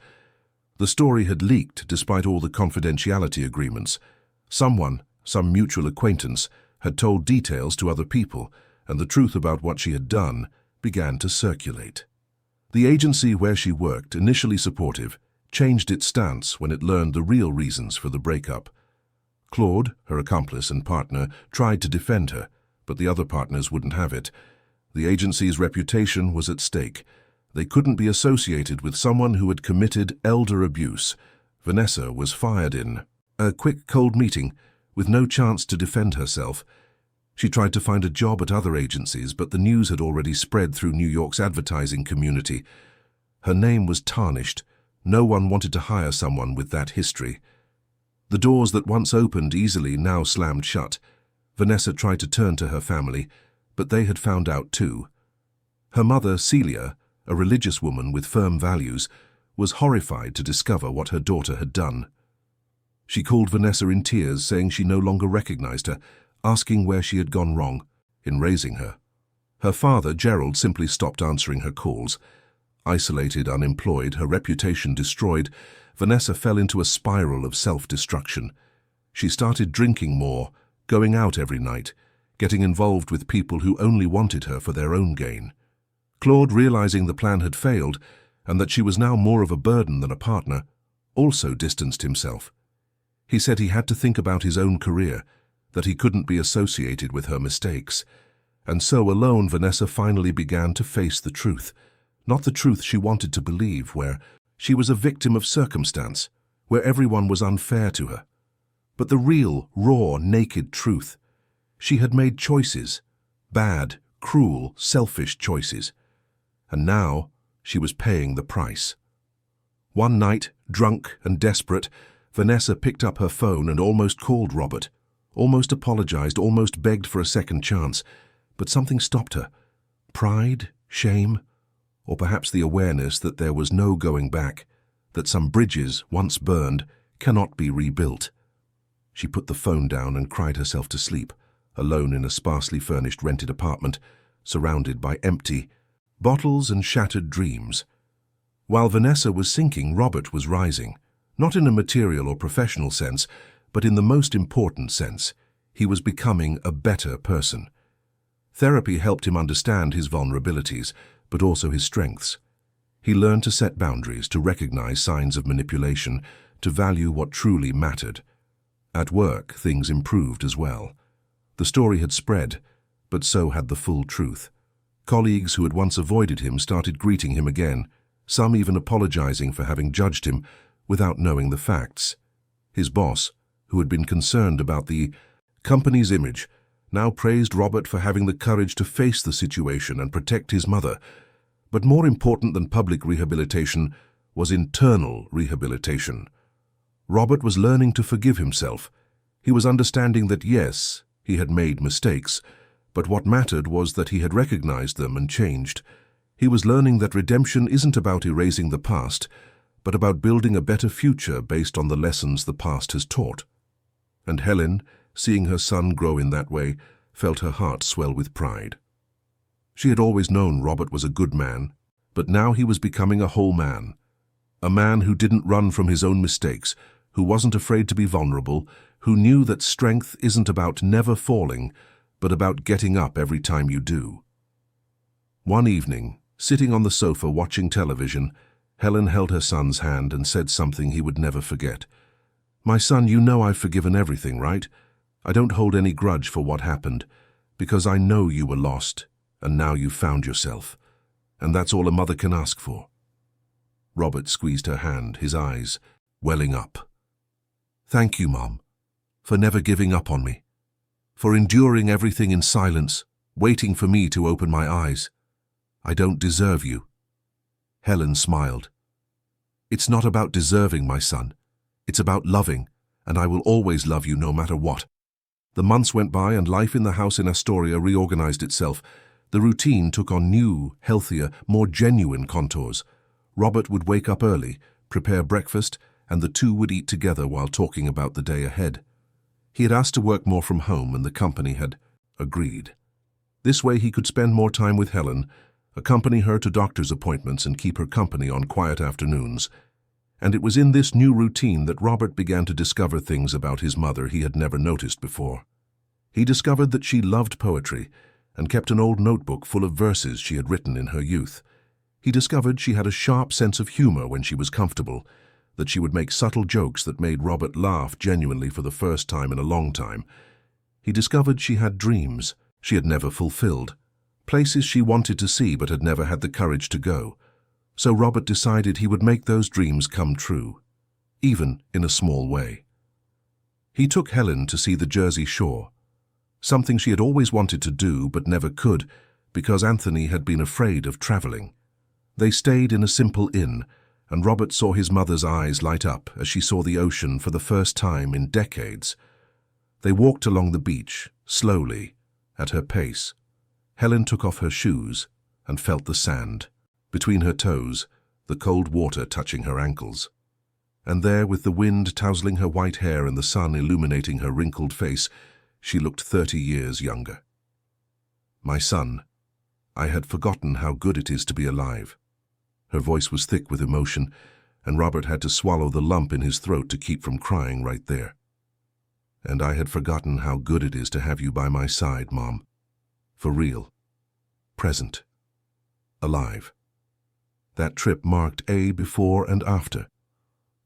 The story had leaked despite all the confidentiality agreements. Someone, some mutual acquaintance, had told details to other people, and the truth about what she had done began to circulate. The agency where she worked, initially supportive, changed its stance when it learned the real reasons for the breakup. Claude, her accomplice and partner, tried to defend her, but the other partners wouldn't have it. The agency's reputation was at stake. They couldn't be associated with someone who had committed elder abuse. Vanessa was fired in a quick, cold meeting, with no chance to defend herself. She tried to find a job at other agencies, but the news had already spread through New York's advertising community. Her name was tarnished. No one wanted to hire someone with that history. The doors that once opened easily now slammed shut. Vanessa tried to turn to her family, but they had found out too. Her mother, Celia, a religious woman with firm values, was horrified to discover what her daughter had done. She called Vanessa in tears, saying she no longer recognized her, asking where she had gone wrong in raising her. Her father, Gerald, simply stopped answering her calls. Isolated, unemployed, her reputation destroyed, Vanessa fell into a spiral of self-destruction. She started drinking more, going out every night, getting involved with people who only wanted her for their own gain. Claude, realizing the plan had failed and that she was now more of a burden than a partner, also distanced himself. He said he had to think about his own career, that he couldn't be associated with her mistakes. And so alone Vanessa finally began to face the truth. Not the truth she wanted to believe, where she was a victim of circumstance, where everyone was unfair to her, but the real, raw, naked truth. She had made choices, bad, cruel, selfish choices, and now she was paying the price. One night, drunk and desperate, Vanessa picked up her phone and almost called Robert, almost apologized, almost begged for a second chance, but something stopped her. Pride, shame, or perhaps the awareness that there was no going back, that some bridges, once burned, cannot be rebuilt. She put the phone down and cried herself to sleep, alone in a sparsely furnished rented apartment, surrounded by empty bottles and shattered dreams. While Vanessa was sinking, Robert was rising, not in a material or professional sense, but in the most important sense. He was becoming a better person. Therapy helped him understand his vulnerabilities, but also his strengths. He learned to set boundaries, to recognize signs of manipulation, to value what truly mattered. At work, things improved as well. The story had spread, but so had the full truth. Colleagues who had once avoided him started greeting him again, some even apologizing for having judged him without knowing the facts. His boss, who had been concerned about the company's image, now praised Robert for having the courage to face the situation and protect his mother. But more important than public rehabilitation was internal rehabilitation. Robert was learning to forgive himself. He was understanding that yes, he had made mistakes, but what mattered was that he had recognized them and changed. He was learning that redemption isn't about erasing the past, but about building a better future based on the lessons the past has taught. And Helen, seeing her son grow in that way, felt her heart swell with pride. She had always known Robert was a good man, but now he was becoming a whole man. A man who didn't run from his own mistakes, who wasn't afraid to be vulnerable, who knew that strength isn't about never falling, but about getting up every time you do. One evening, sitting on the sofa watching television, Helen held her son's hand and said something he would never forget. "My son, you know I've forgiven everything, right? I don't hold any grudge for what happened, because I know you were lost, and now you've found yourself. And that's all a mother can ask for." Robert squeezed her hand, his eyes welling up. "Thank you, Mom, for never giving up on me, for enduring everything in silence, waiting for me to open my eyes. I don't deserve you." Helen smiled. "It's not about deserving, my son. It's about loving, and I will always love you no matter what." The months went by and life in the house in Astoria reorganized itself. The routine took on new, healthier, more genuine contours. Robert would wake up early, prepare breakfast, and the two would eat together while talking about the day ahead. He had asked to work more from home, and the company had agreed. This way he could spend more time with Helen, accompany her to doctor's appointments and keep her company on quiet afternoons. And it was in this new routine that Robert began to discover things about his mother he had never noticed before. He discovered that she loved poetry and kept an old notebook full of verses she had written in her youth. He discovered she had a sharp sense of humor when she was comfortable, that she would make subtle jokes that made Robert laugh genuinely for the first time in a long time. He discovered she had dreams she had never fulfilled, places she wanted to see but had never had the courage to go. So Robert decided he would make those dreams come true, even in a small way. He took Helen to see the Jersey Shore, something she had always wanted to do but never could because Anthony had been afraid of traveling. They stayed in a simple inn, and Robert saw his mother's eyes light up as she saw the ocean for the first time in decades. They walked along the beach, slowly, at her pace. Helen took off her shoes and felt the sand between her toes, the cold water touching her ankles. And there, with the wind tousling her white hair and the sun illuminating her wrinkled face, she looked 30 years younger. "My son, I had forgotten how good it is to be alive." Her voice was thick with emotion, and Robert had to swallow the lump in his throat to keep from crying right there. "And I had forgotten how good it is to have you by my side, Mom. For real. Present. Alive." That trip marked a before and after.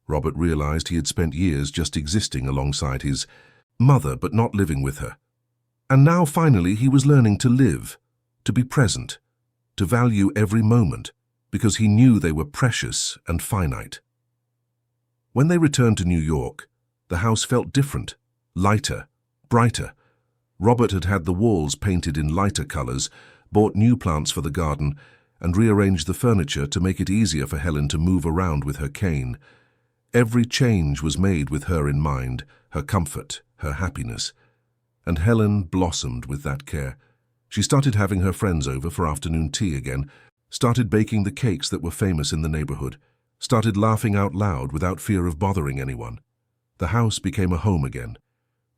Robert realized he had spent years just existing alongside his mother but not living with her. And now finally he was learning to live, to be present, to value every moment, because he knew they were precious and finite. When they returned to New York, the house felt different, lighter, brighter. Robert had had the walls painted in lighter colors, bought new plants for the garden, and rearranged the furniture to make it easier for Helen to move around with her cane. Every change was made with her in mind, her comfort, her happiness. And Helen blossomed with that care. She started having her friends over for afternoon tea again, started baking the cakes that were famous in the neighborhood, started laughing out loud without fear of bothering anyone. The house became a home again.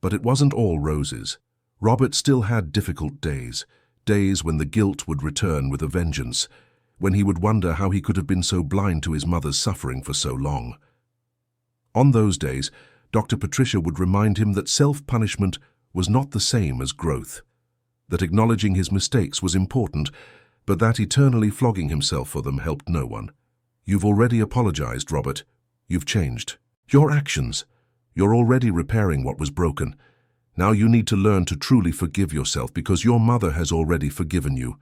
But it wasn't all roses. Robert still had difficult days, days when the guilt would return with a vengeance, when he would wonder how he could have been so blind to his mother's suffering for so long. On those days, Dr. Patricia would remind him that self-punishment was not the same as growth, that acknowledging his mistakes was important, but that eternally flogging himself for them helped no one. "You've already apologized, Robert. You've changed. Your actions. You're already repairing what was broken. Now you need to learn to truly forgive yourself because your mother has already forgiven you.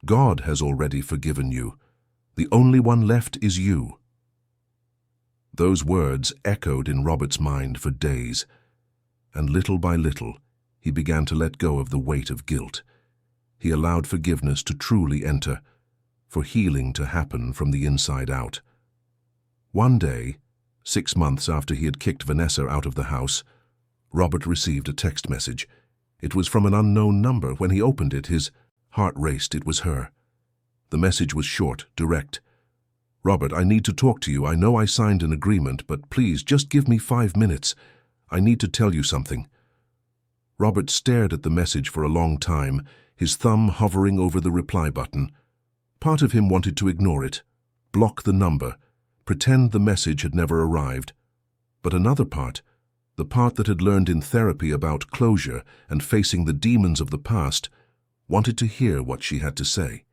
God has already forgiven you. The only one left is you." Those words echoed in Robert's mind for days, and little by little, he began to let go of the weight of guilt. He allowed forgiveness to truly enter, for healing to happen from the inside out. One day, 6 months after he had kicked Vanessa out of the house, Robert received a text message. It was from an unknown number. When he opened it, his heart raced. It was her. The message was short, direct. "Robert, I need to talk to you. I know I signed an agreement, but please, just give me 5 minutes. I need to tell you something." Robert stared at the message for a long time, his thumb hovering over the reply button. Part of him wanted to ignore it, block the number, pretend the message had never arrived. But another part, the part that had learned in therapy about closure and facing the demons of the past, wanted to hear what she had to say.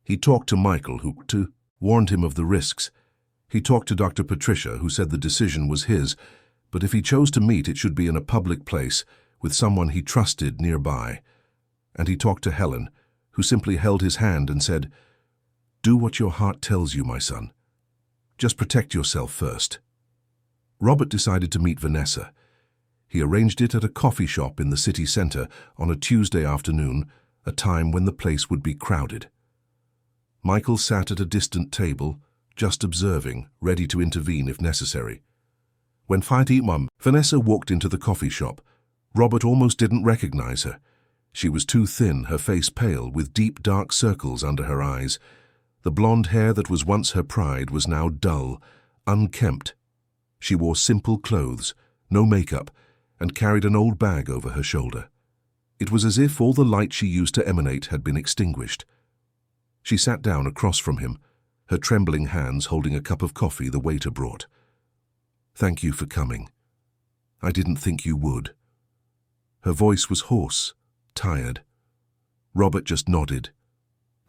He talked to Michael, who warned him of the risks. He talked to Dr. Patricia, who said the decision was his, but if he chose to meet, it should be in a public place, with someone he trusted nearby. And he talked to Helen, who simply held his hand and said, "Do what your heart tells you, my son. Just protect yourself first." Robert decided to meet Vanessa. He arranged it at a coffee shop in the city center on a Tuesday afternoon, a time when the place would be crowded. Michael sat at a distant table, just observing, ready to intervene if necessary. When Vanessa walked into the coffee shop, Robert almost didn't recognize her. She was too thin, her face pale, with deep dark circles under her eyes. The blonde hair that was once her pride was now dull, unkempt. She wore simple clothes, no makeup, and carried an old bag over her shoulder. It was as if all the light she used to emanate had been extinguished. She sat down across from him, her trembling hands holding a cup of coffee the waiter brought. "Thank you for coming. I didn't think you would." Her voice was hoarse, tired. Robert just nodded,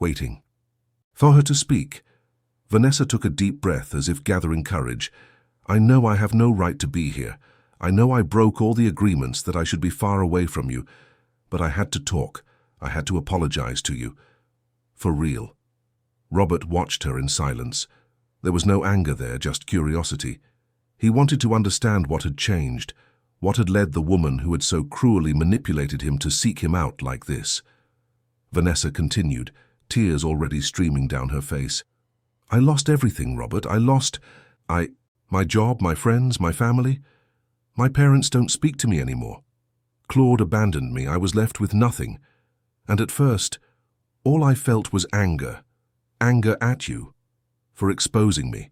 waiting for her to speak. Vanessa took a deep breath as if gathering courage. "I know I have no right to be here. I know I broke all the agreements, that I should be far away from you. But I had to talk. I had to apologize to you. For real." Robert watched her in silence. There was no anger there, just curiosity. He wanted to understand what had changed, what had led the woman who had so cruelly manipulated him to seek him out like this. Vanessa continued, tears already streaming down her face. "I lost everything, Robert. I lost my job, my friends, my family. My parents don't speak to me anymore. Claude abandoned me. I was left with nothing. And at first, all I felt was anger. Anger at you, for exposing me.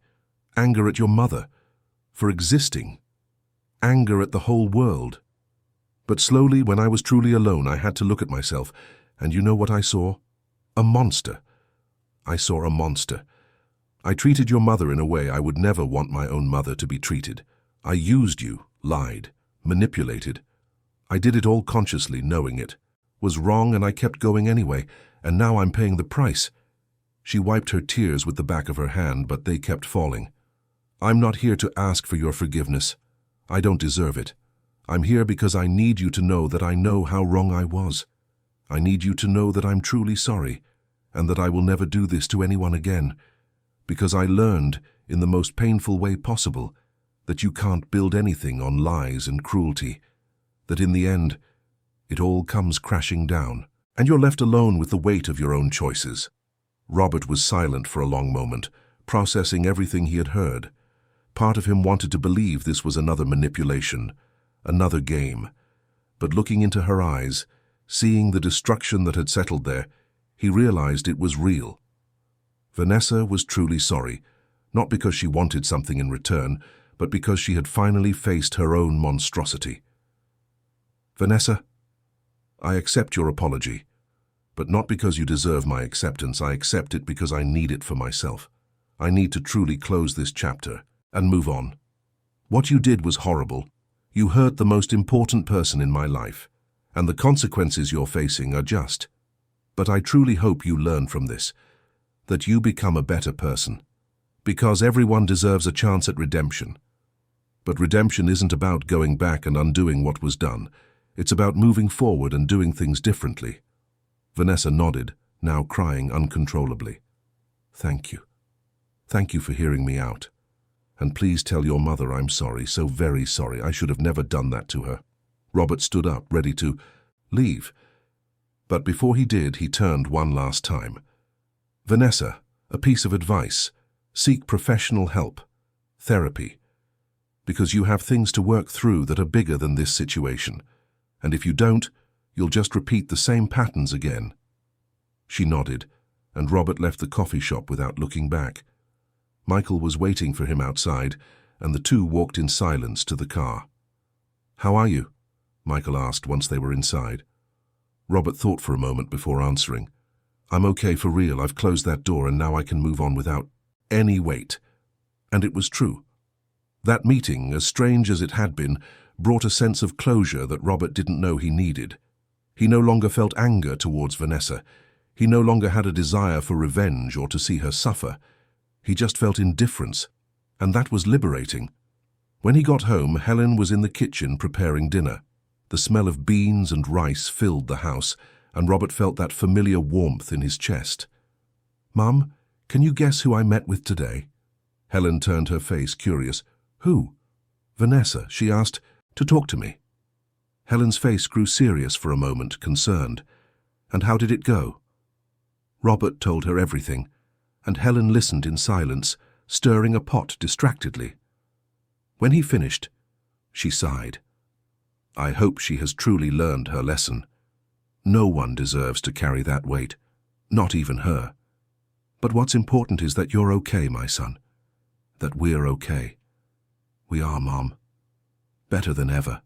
Anger at your mother, for existing. Anger at the whole world. But slowly, when I was truly alone, I had to look at myself, and you know what I saw? A monster. I saw a monster. I treated your mother in a way I would never want my own mother to be treated. I used you, lied, manipulated. I did it all consciously, knowing it. Was wrong, and I kept going anyway, and now I'm paying the price." She wiped her tears with the back of her hand, but they kept falling. "I'm not here to ask for your forgiveness. I don't deserve it. I'm here because I need you to know that I know how wrong I was. I need you to know that I'm truly sorry, and that I will never do this to anyone again. Because I learned, in the most painful way possible, that you can't build anything on lies and cruelty. That in the end, it all comes crashing down, and you're left alone with the weight of your own choices." Robert was silent for a long moment, processing everything he had heard. Part of him wanted to believe this was another manipulation, another game. But looking into her eyes, seeing the destruction that had settled there, he realized it was real. Vanessa was truly sorry, not because she wanted something in return, but because she had finally faced her own monstrosity. "Vanessa, I accept your apology, but not because you deserve my acceptance. I accept it because I need it for myself. I need to truly close this chapter and move on. What you did was horrible. You hurt the most important person in my life, and the consequences you're facing are just. But I truly hope you learn from this, that you become a better person, because everyone deserves a chance at redemption. But redemption isn't about going back and undoing what was done. It's about moving forward and doing things differently." Vanessa nodded, now crying uncontrollably. "Thank you. Thank you for hearing me out. And please tell your mother I'm sorry, so very sorry. I should have never done that to her." Robert stood up, ready to leave. But before he did, he turned one last time. "Vanessa, a piece of advice. Seek professional help. Therapy. Because you have things to work through that are bigger than this situation. And if you don't, you'll just repeat the same patterns again." She nodded, and Robert left the coffee shop without looking back. Michael was waiting for him outside, and the two walked in silence to the car. "How are you?" Michael asked once they were inside. Robert thought for a moment before answering. "I'm okay for real. I've closed that door and now I can move on without any weight." And it was true. That meeting, as strange as it had been, brought a sense of closure that Robert didn't know he needed. He no longer felt anger towards Vanessa. He no longer had a desire for revenge or to see her suffer. He just felt indifference, and that was liberating. When he got home, Helen was in the kitchen preparing dinner. The smell of beans and rice filled the house, and Robert felt that familiar warmth in his chest. "Mum, can you guess who I met with today?" Helen turned her face, curious. "Who?" "Vanessa," she asked, "to talk to me." Helen's face grew serious for a moment, concerned. "And how did it go?" Robert told her everything, and Helen listened in silence, stirring a pot distractedly. When he finished, she sighed. "I hope she has truly learned her lesson. No one deserves to carry that weight, not even her. But what's important is that you're okay, my son. That we're okay. We are, Mom. Better than ever."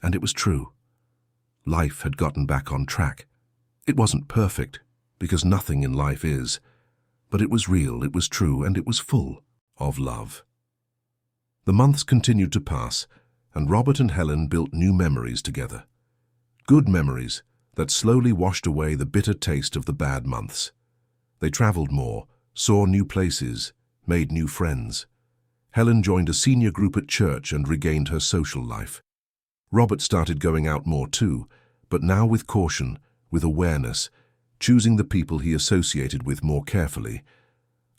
And it was true. Life had gotten back on track. It wasn't perfect, because nothing in life is. But it was real, it was true, and it was full of love. The months continued to pass, and Robert and Helen built new memories together. Good memories that slowly washed away the bitter taste of the bad months. They traveled more, saw new places, made new friends. Helen joined a senior group at church and regained her social life. Robert started going out more too, but now with caution, with awareness, choosing the people he associated with more carefully.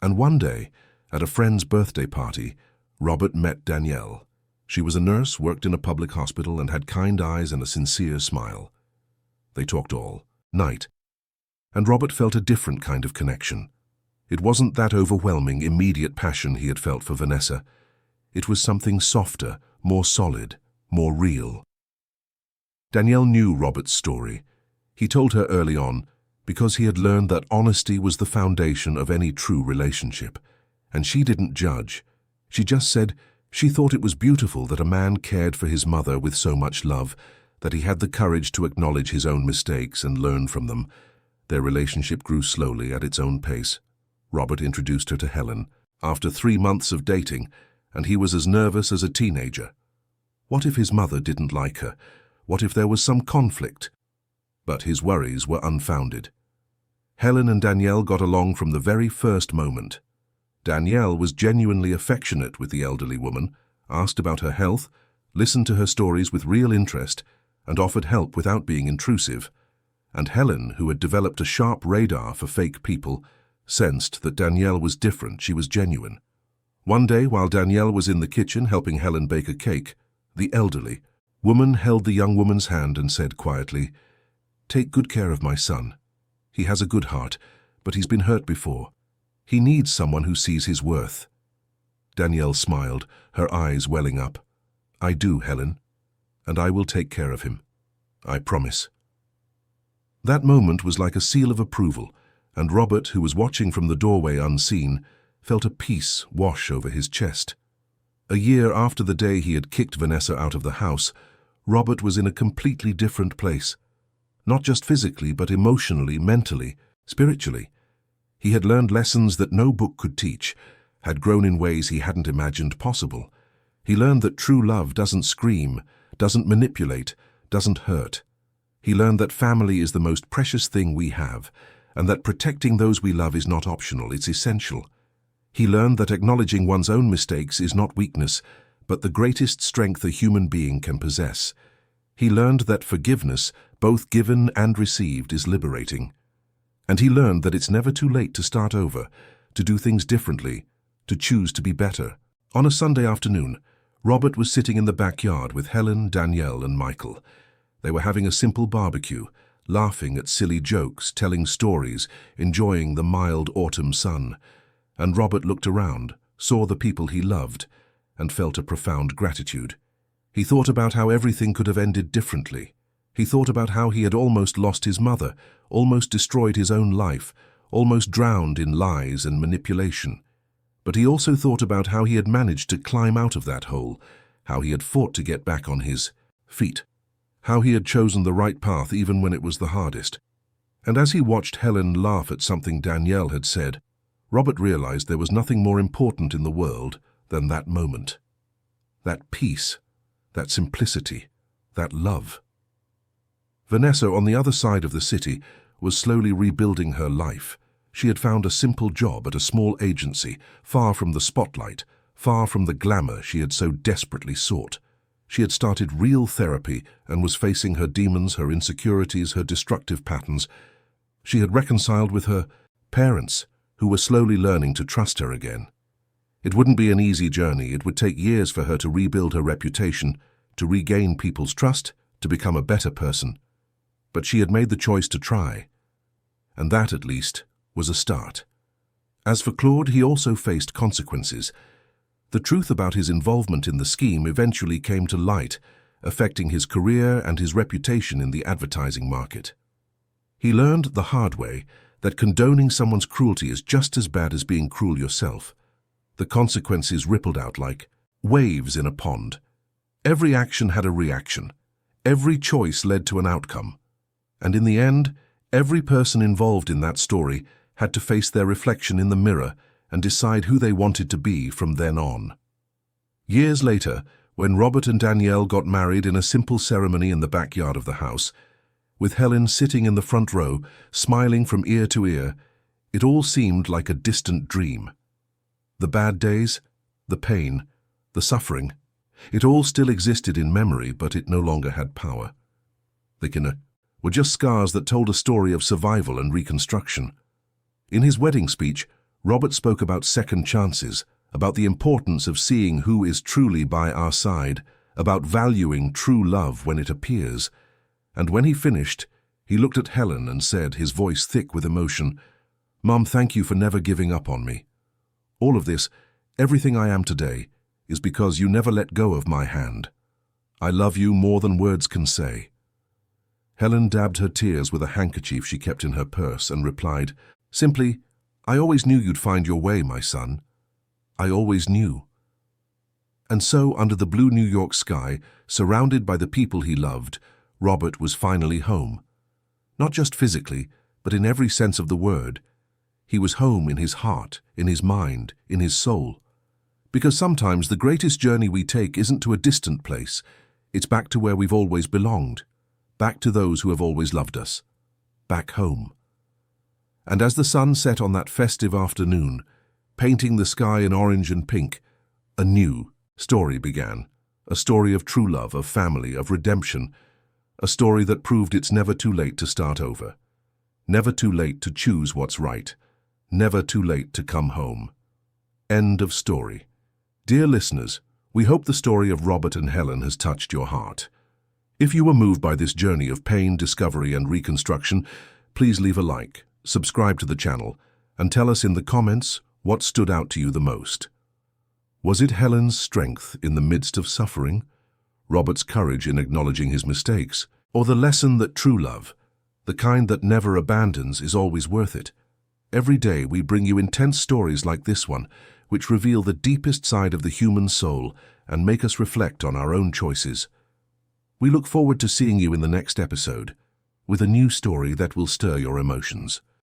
And one day, at a friend's birthday party, Robert met Danielle. She was a nurse, worked in a public hospital, and had kind eyes and a sincere smile. They talked all night, and Robert felt a different kind of connection. It wasn't that overwhelming, immediate passion he had felt for Vanessa. It was something softer, more solid, more real. Danielle knew Robert's story. He told her early on, because he had learned that honesty was the foundation of any true relationship. And she didn't judge. She just said she thought it was beautiful that a man cared for his mother with so much love, that he had the courage to acknowledge his own mistakes and learn from them. Their relationship grew slowly at its own pace. Robert introduced her to Helen after 3 months of dating, and he was as nervous as a teenager. What if his mother didn't like her? What if there was some conflict? But his worries were unfounded. Helen and Danielle got along from the very first moment. Danielle was genuinely affectionate with the elderly woman, asked about her health, listened to her stories with real interest, and offered help without being intrusive. And Helen, who had developed a sharp radar for fake people, sensed that Danielle was different. She was genuine. One day, while Danielle was in the kitchen helping Helen bake a cake, the elderly woman held the young woman's hand and said quietly, "Take good care of my son. He has a good heart, but he's been hurt before. He needs someone who sees his worth." Danielle smiled, her eyes welling up. "I do, Helen, and I will take care of him. I promise." That moment was like a seal of approval, and Robert, who was watching from the doorway unseen, felt a peace wash over his chest. A year after the day he had kicked Vanessa out of the house, Robert was in a completely different place. Not just physically, but emotionally, mentally, spiritually. He had learned lessons that no book could teach, had grown in ways he hadn't imagined possible. He learned that true love doesn't scream, doesn't manipulate, doesn't hurt. He learned that family is the most precious thing we have, and that protecting those we love is not optional, it's essential. He learned that acknowledging one's own mistakes is not weakness, but the greatest strength a human being can possess. He learned that forgiveness, both given and received, is liberating. And he learned that it's never too late to start over, to do things differently, to choose to be better. On a Sunday afternoon, Robert was sitting in the backyard with Helen, Danielle, and Michael. They were having a simple barbecue, laughing at silly jokes, telling stories, enjoying the mild autumn sun. And Robert looked around, saw the people he loved, and felt a profound gratitude. He thought about how everything could have ended differently. He thought about how he had almost lost his mother, almost destroyed his own life, almost drowned in lies and manipulation. But he also thought about how he had managed to climb out of that hole, how he had fought to get back on his feet, how he had chosen the right path even when it was the hardest. And as he watched Helen laugh at something Danielle had said, Robert realized there was nothing more important in the world than that moment. That peace, that simplicity, that love. Vanessa, on the other side of the city, was slowly rebuilding her life. She had found a simple job at a small agency, far from the spotlight, far from the glamour she had so desperately sought. She had started real therapy and was facing her demons, her insecurities, her destructive patterns. She had reconciled with her parents, who were slowly learning to trust her again. It wouldn't be an easy journey. It would take years for her to rebuild her reputation, to regain people's trust, to become a better person. But she had made the choice to try, and that, at least, was a start. As for Claude, he also faced consequences. The truth about his involvement in the scheme eventually came to light, affecting his career and his reputation in the advertising market. He learned the hard way that condoning someone's cruelty is just as bad as being cruel yourself. The consequences rippled out like waves in a pond. Every action had a reaction. Every choice led to an outcome. And in the end, every person involved in that story had to face their reflection in the mirror and decide who they wanted to be from then on. Years later, when Robert and Danielle got married in a simple ceremony in the backyard of the house, with Helen sitting in the front row, smiling from ear to ear, it all seemed like a distant dream. The bad days, the pain, the suffering, it all still existed in memory, but it no longer had power. They were just scars that told a story of survival and reconstruction. In his wedding speech, Robert spoke about second chances, about the importance of seeing who is truly by our side, about valuing true love when it appears. And when he finished, he looked at Helen and said, his voice thick with emotion, "Mom, thank you for never giving up on me. All of this, everything I am today, is because you never let go of my hand. I love you more than words can say." Helen dabbed her tears with a handkerchief she kept in her purse and replied, simply, "I always knew you'd find your way, my son. I always knew." And so, under the blue New York sky, surrounded by the people he loved, Robert was finally home. Not just physically, but in every sense of the word. He was home in his heart, in his mind, in his soul. Because sometimes the greatest journey we take isn't to a distant place, it's back to where we've always belonged, back to those who have always loved us, back home. And as the sun set on that festive afternoon, painting the sky in orange and pink, a new story began. A story of true love, of family, of redemption. A story that proved it's never too late to start over. Never too late to choose what's right. Never too late to come home. End of story. Dear listeners, we hope the story of Robert and Helen has touched your heart. If you were moved by this journey of pain, discovery, and reconstruction, please leave a like, subscribe to the channel, and tell us in the comments what stood out to you the most. Was it Helen's strength in the midst of suffering? Robert's courage in acknowledging his mistakes, or the lesson that true love, the kind that never abandons, is always worth it? Every day we bring you intense stories like this one, which reveal the deepest side of the human soul and make us reflect on our own choices. We look forward to seeing you in the next episode, with a new story that will stir your emotions.